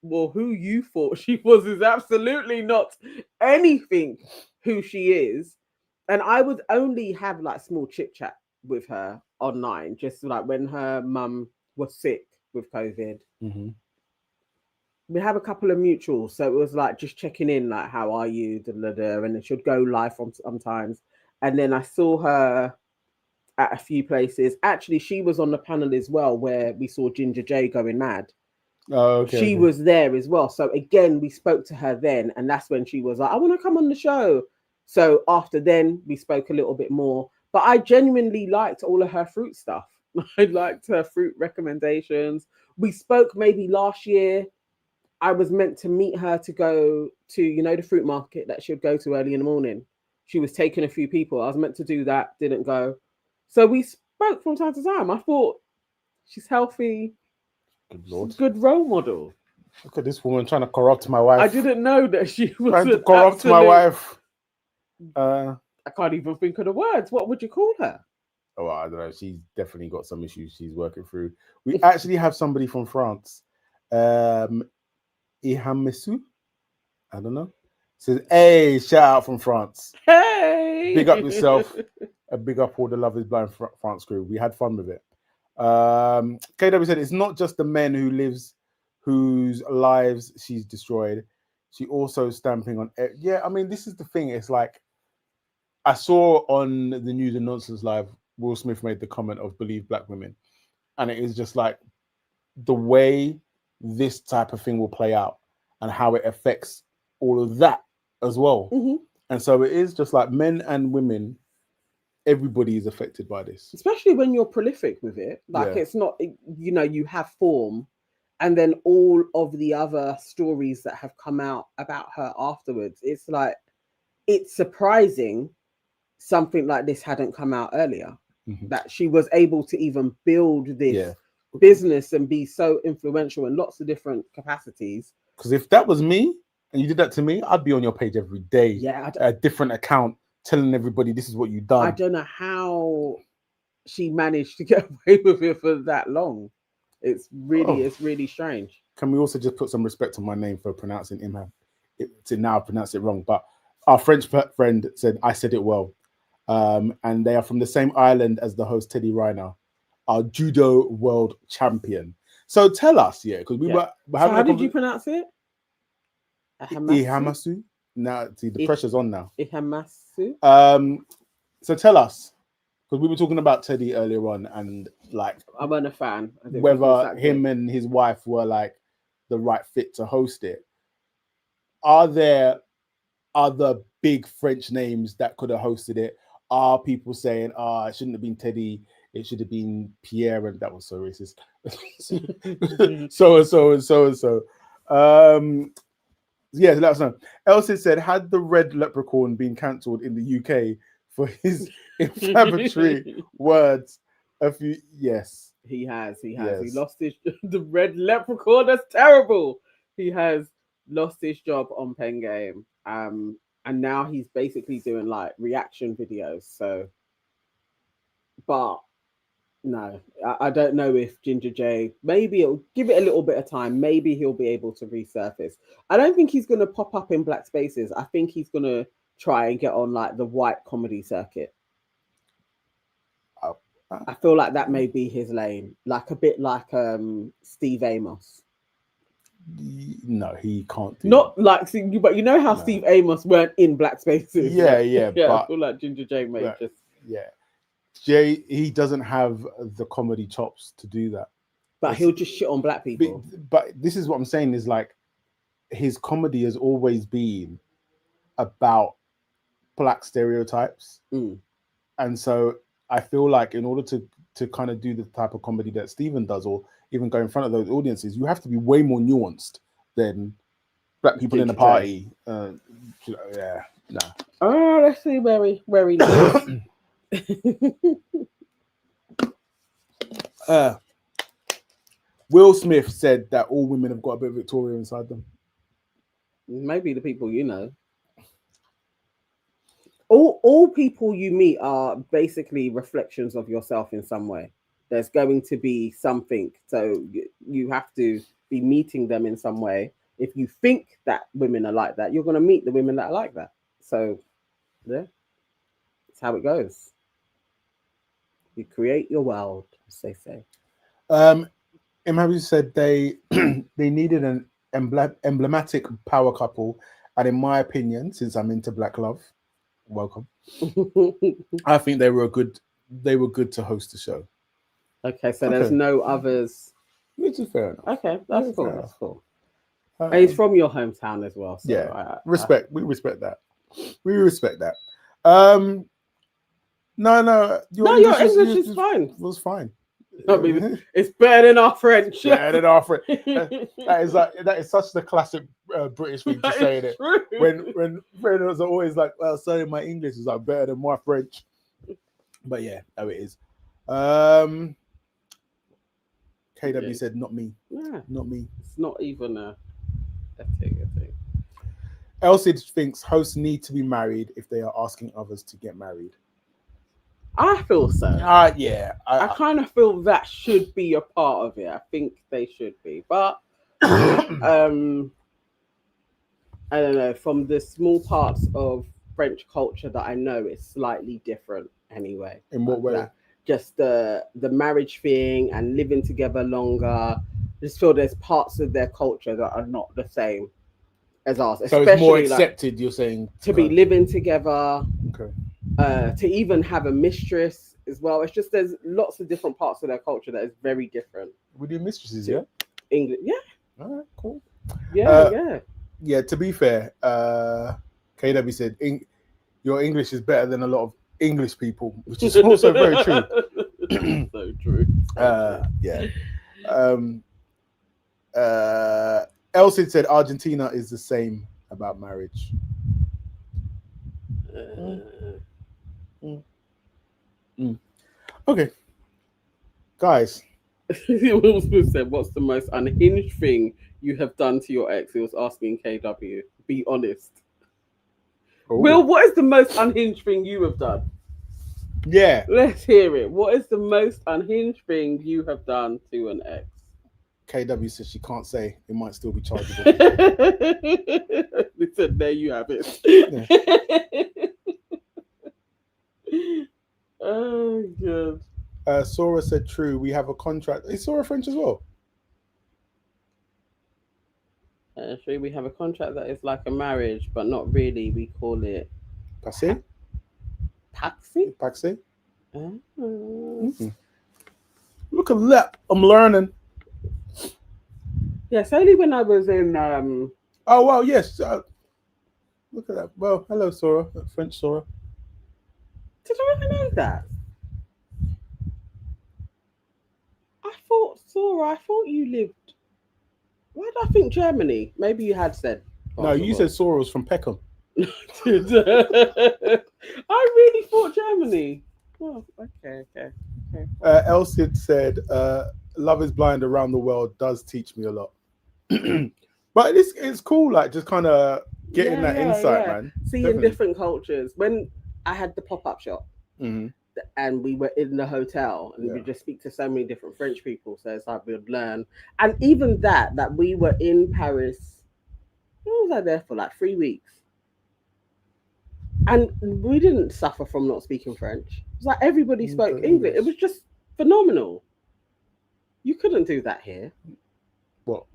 well, who you thought she was is absolutely not anything who she is. And I would only have like small chit chat with her online, just like when her mum was sick with COVID. Mm-hmm. We have a couple of mutuals, so it was like just checking in, like how are you, da, da, da, and then she'd go live from sometimes. And then I saw her at a few places. Actually, she was on the panel as well, where we saw Ginger J going mad. Oh, okay. She was there as well. So again, we spoke to her then, and that's when she was like, I want to come on the show. So after then, we spoke a little bit more. But I genuinely liked all of her fruit stuff. I liked her fruit recommendations. We spoke maybe last year. I was meant to meet her to go to, the fruit market that she would go to early in the morning. She was taking a few people. I was meant to do that, didn't go. So we spoke from time to time. I thought she's healthy. Good Lord. Good role model. Look at this woman trying to corrupt my wife. I didn't know that she was trying to corrupt my wife. I can't even think of the words. What would you call her? Oh, I don't know. She's definitely got some issues she's working through. We actually have somebody from France. Ihamisu. I don't know. Says, hey, shout out from France. Hey! Big up yourself. Big up all the Love is Blind France crew. We had fun with it. KW said, it's not just the men whose lives she's destroyed. She also stamping on... Yeah, I mean, this is the thing. It's like, I saw on the News and Nonsense Live, Will Smith made the comment of believe black women. And it is just like the way this type of thing will play out and how it affects all of that as well. Mm-hmm. And so it is just like men and women, everybody is affected by this. Especially when you're prolific with it. Like It's not, you have form. And then all of the other stories that have come out about her afterwards, it's like, it's surprising something like this hadn't come out earlier. Mm-hmm. That she was able to even build this business and be so influential in lots of different capacities. Because if that was me and you did that to me, I'd be on your page every day. Yeah, a different account telling everybody this is what you've done. I don't know how she managed to get away with it for that long. It's really strange. Can we also just put some respect on my name for pronouncing Imham? To now pronounce it wrong, but our French friend said I said it well. And they are from the same island as the host Teddy Riner, our judo world champion. So tell us, because we were having. So how did you pronounce it? Ihamasu. Now, see, the pressure's on now. Ihamasu. So tell us, because we were talking about Teddy earlier on, and like, I wasn't a fan. Whether him and his wife were like the right fit to host it. Are there other big French names that could have hosted it? Are people saying, it shouldn't have been Teddy, it should have been Pierre, and that was so racist. so. Yeah, let us know. Elsie said, had the Red Leprechaun been cancelled in the UK for his inflammatory words? Yes. He has. Yes. He lost the Red Leprechaun. That's terrible. He has lost his job on Pen Game. And now he's basically doing like reaction videos. So, but no, I don't know if Ginger J, maybe it'll give it a little bit of time. Maybe he'll be able to resurface. I don't think he's going to pop up in black spaces. I think he's going to try and get on like the white comedy circuit. I feel like that may be his lane, like a bit like Steve Amos. No, he can't do Not that. Like, but you know how Steve Amos weren't in black spaces. Yeah. But I feel like Ginger J may just. Yeah. Jay, he doesn't have the comedy chops to do that. But he'll just shit on black people. But this is what I'm saying is like, his comedy has always been about black stereotypes. And so I feel like in order to kind of do the type of comedy that Stephen does, or even go in front of those audiences, you have to be way more nuanced than black people in the party. Let's see where he lives. Will Smith said that all women have got a bit of Victoria inside them. Maybe the people you know. All people you meet are basically reflections of yourself in some way. There's going to be something. So you have to be meeting them in some way. If you think that women are like that, you're going to meet the women that are like that. So, yeah. It's how it goes. You create your world, as they say. Imhabi said they they needed an emblematic power couple, and in my opinion, since I'm into black love, welcome. I think they were good to host the show. Okay, so there's no others. Which is fair enough. Okay, that's cool. That's cool. And he's from your hometown as well. So yeah, we respect that. We respect that. No, your English is fine. It was fine. I mean, it's better than our French. Better than our French. that is such the classic British thing to say it. When friends are always like, "Well, sorry, my English is like better than my French." But yeah, how it is. KW said, "Not me. Yeah. Not me. It's not even a thing. Elsie thinks hosts need to be married if they are asking others to get married. I feel so. Yeah. I kind of feel that should be a part of it. I think they should be. But I don't know. From the small parts of French culture that I know, it's slightly different anyway. In what way? Just the marriage thing and living together longer. I just feel there's parts of their culture that are not the same as ours. So it's more accepted, you're saying? To be living together. Okay. To even have a mistress as well. It's just there's lots of different parts of their culture that is very different. We do mistresses, yeah? English, yeah. All right, cool. Yeah. Yeah, to be fair, KW said, your English is better than a lot of English people, which is also very true. So true. Yeah. Elsie said Argentina is the same about marriage. Okay, guys. Will Smith said, "What's the most unhinged thing you have done to your ex?" He was asking KW. Be honest. Ooh. Will, what is the most unhinged thing you have done? Yeah, let's hear it. What is the most unhinged thing you have done to an ex? KW says she can't say. It might still be chargeable. Listen, there you have it. Yeah. Oh, good. Sora said, "True. We have a contract." Is Sora French as well? True. We have a contract that is like a marriage, but not really. We call it Paxé. Paxé. Look at that! I'm learning. Yes, only when I was in. Oh wow! Yes. Look at that. Well, hello, Sora. French Sora. Did I ever know that? I thought you lived. Why did I think Germany? Maybe you had said. No, you said Sora was from Peckham. I really thought Germany. Oh, okay. Elsie said, "Love is Blind around the world does teach me a lot." But it's cool, like just kind of getting that insight, man. Seeing Definitely. Different cultures. When I had the pop-up shop, and we were in the hotel, and we just speak to so many different French people, so it's like we'd learn. And even that we were in Paris. What was I there for? Like 3 weeks, and we didn't suffer from not speaking French. It was like everybody spoke English. It was just phenomenal. You couldn't do that here. What?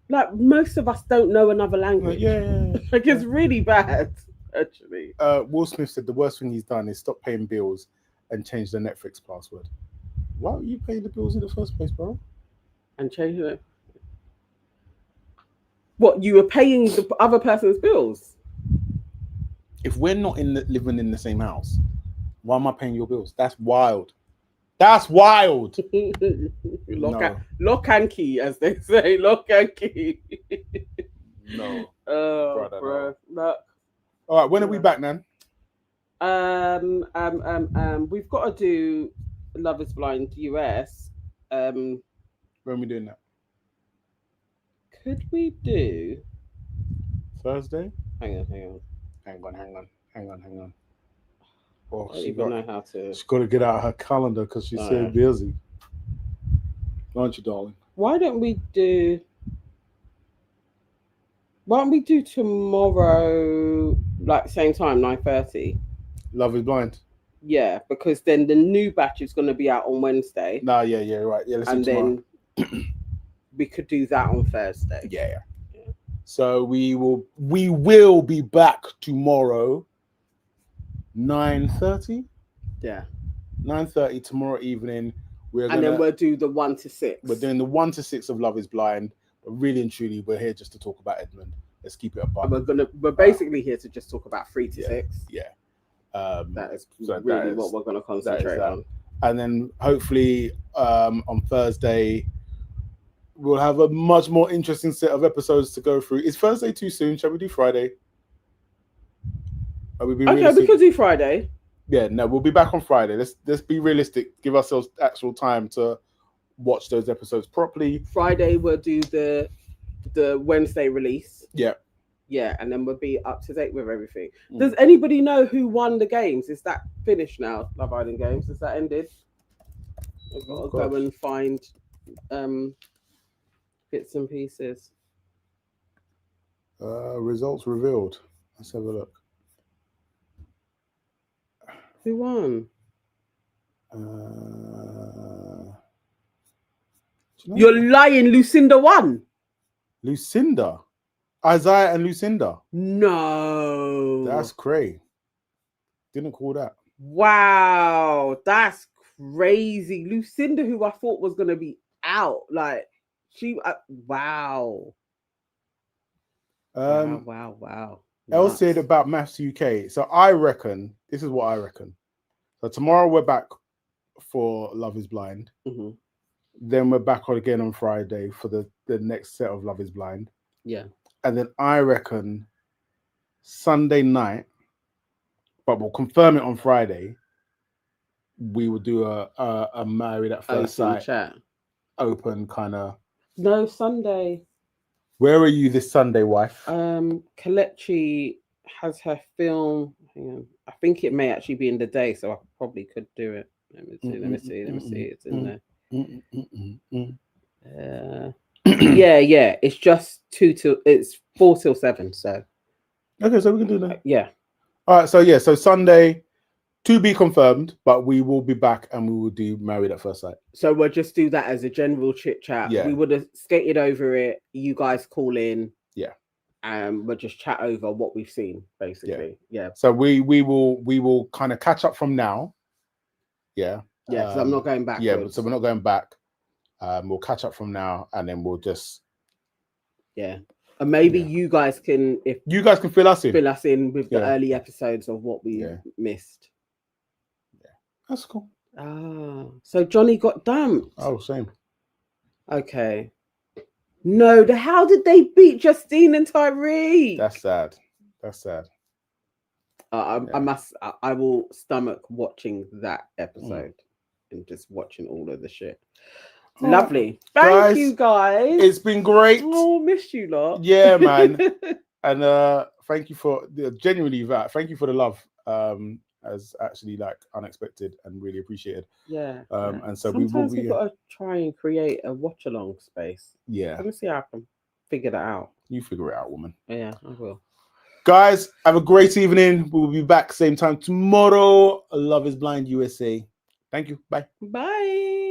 Like most of us don't know another language. Yeah. Like it's really bad, actually. Will Smith said the worst thing he's done is stop paying bills and change the Netflix password. Why were you paying the bills in the first place, bro? And change it. What, you were paying the other person's bills? If we're not living in the same house, why am I paying your bills? That's wild. That's wild. Lock and key, as they say. Lock and key. No. Bro. No. All right, when are we back, man? We've got to do Love is Blind US. When are we doing that? Could we do Thursday? Hang on. Oh, I don't even know how to. She's got to get out her calendar because she's so busy. Aren't you, darling? Why don't we do tomorrow, like same time, 9:30? Love is Blind. Yeah, because then the new batch is going to be out on Wednesday, No, yeah, right. Yeah, let's and do tomorrow. then we could do that on Thursday. Yeah. So we will be back tomorrow, 9:30. Yeah. 9:30 tomorrow evening. And then we'll do the 1 to 6. We're doing the 1 to 6 of Love Is Blind. But really and truly, we're here just to talk about Edmund. Let's keep it above. We're basically here to just talk about 3 to 6. Yeah. That is really what we're going to concentrate on. And then hopefully on Thursday, we'll have a much more interesting set of episodes to go through. Is Thursday too soon? Shall we do Friday? Okay, we could do Friday. Yeah, no, we'll be back on Friday. Let's be realistic. Give ourselves actual time to watch those episodes properly. Friday we'll do the Wednesday release. Yeah. Yeah, and then we'll be up to date with everything. Does anybody know who won the games? Is that finished now? Love Island Games, is that ended? I've got to go and find bits and pieces. Results revealed. Let's have a look. Who won? You're lying. Lucinda won. Lucinda, Isaiah and Lucinda. No, that's crazy. Didn't call that. Wow, that's crazy. Lucinda, who I thought was gonna be out, like she. Wow. Wow. Elle said about Maths UK. So I reckon this is what I reckon. So tomorrow we're back for Love Is Blind. Mm-hmm. Then we're back on again on Friday for the next set of Love Is Blind. Yeah. And then I reckon Sunday night, but we'll confirm it on Friday. We will do a Married at First Sight chat. Open kind of. No, Sunday. Where are you this Sunday, wife? Kelechi has her film. Hang on. I think it may actually be in the day, so I probably could do it. Let me see. It's in there. Yeah. It's just 4 till 7. So okay, so we can do that. Yeah. All right. So Sunday, to be confirmed, but we will be back and we will do Married at First Sight. So we'll just do that as a general chit chat. Yeah. We would have skated over it. You guys call in. Yeah. And we'll just chat over what we've seen, basically. Yeah. So we will kind of catch up from now. Yeah. Yeah, because I'm not going back. Yeah, so we're not going back. We'll catch up from now, and then we'll just. Yeah, and maybe you guys can, if you guys can fill us in with the early episodes of what we missed. Yeah, that's cool. So Johnny got dumped. Oh, same. Okay. No, how did they beat Justine and Tyreek? That's sad. I will stomach watching that episode and just watching all of the shit. Lovely. Thank you guys. It's been great. Oh, missed you lot. Yeah, man. And thank you for genuinely that. Thank you for the love. As actually like unexpected and really appreciated. Yeah. And so sometimes we've got to try and create a watch along space. Yeah. Let me see how I can figure that out. You figure it out, woman. Yeah, I will. Guys, have a great evening. We'll be back same time tomorrow. Love Is Blind USA. Thank you. Bye. Bye.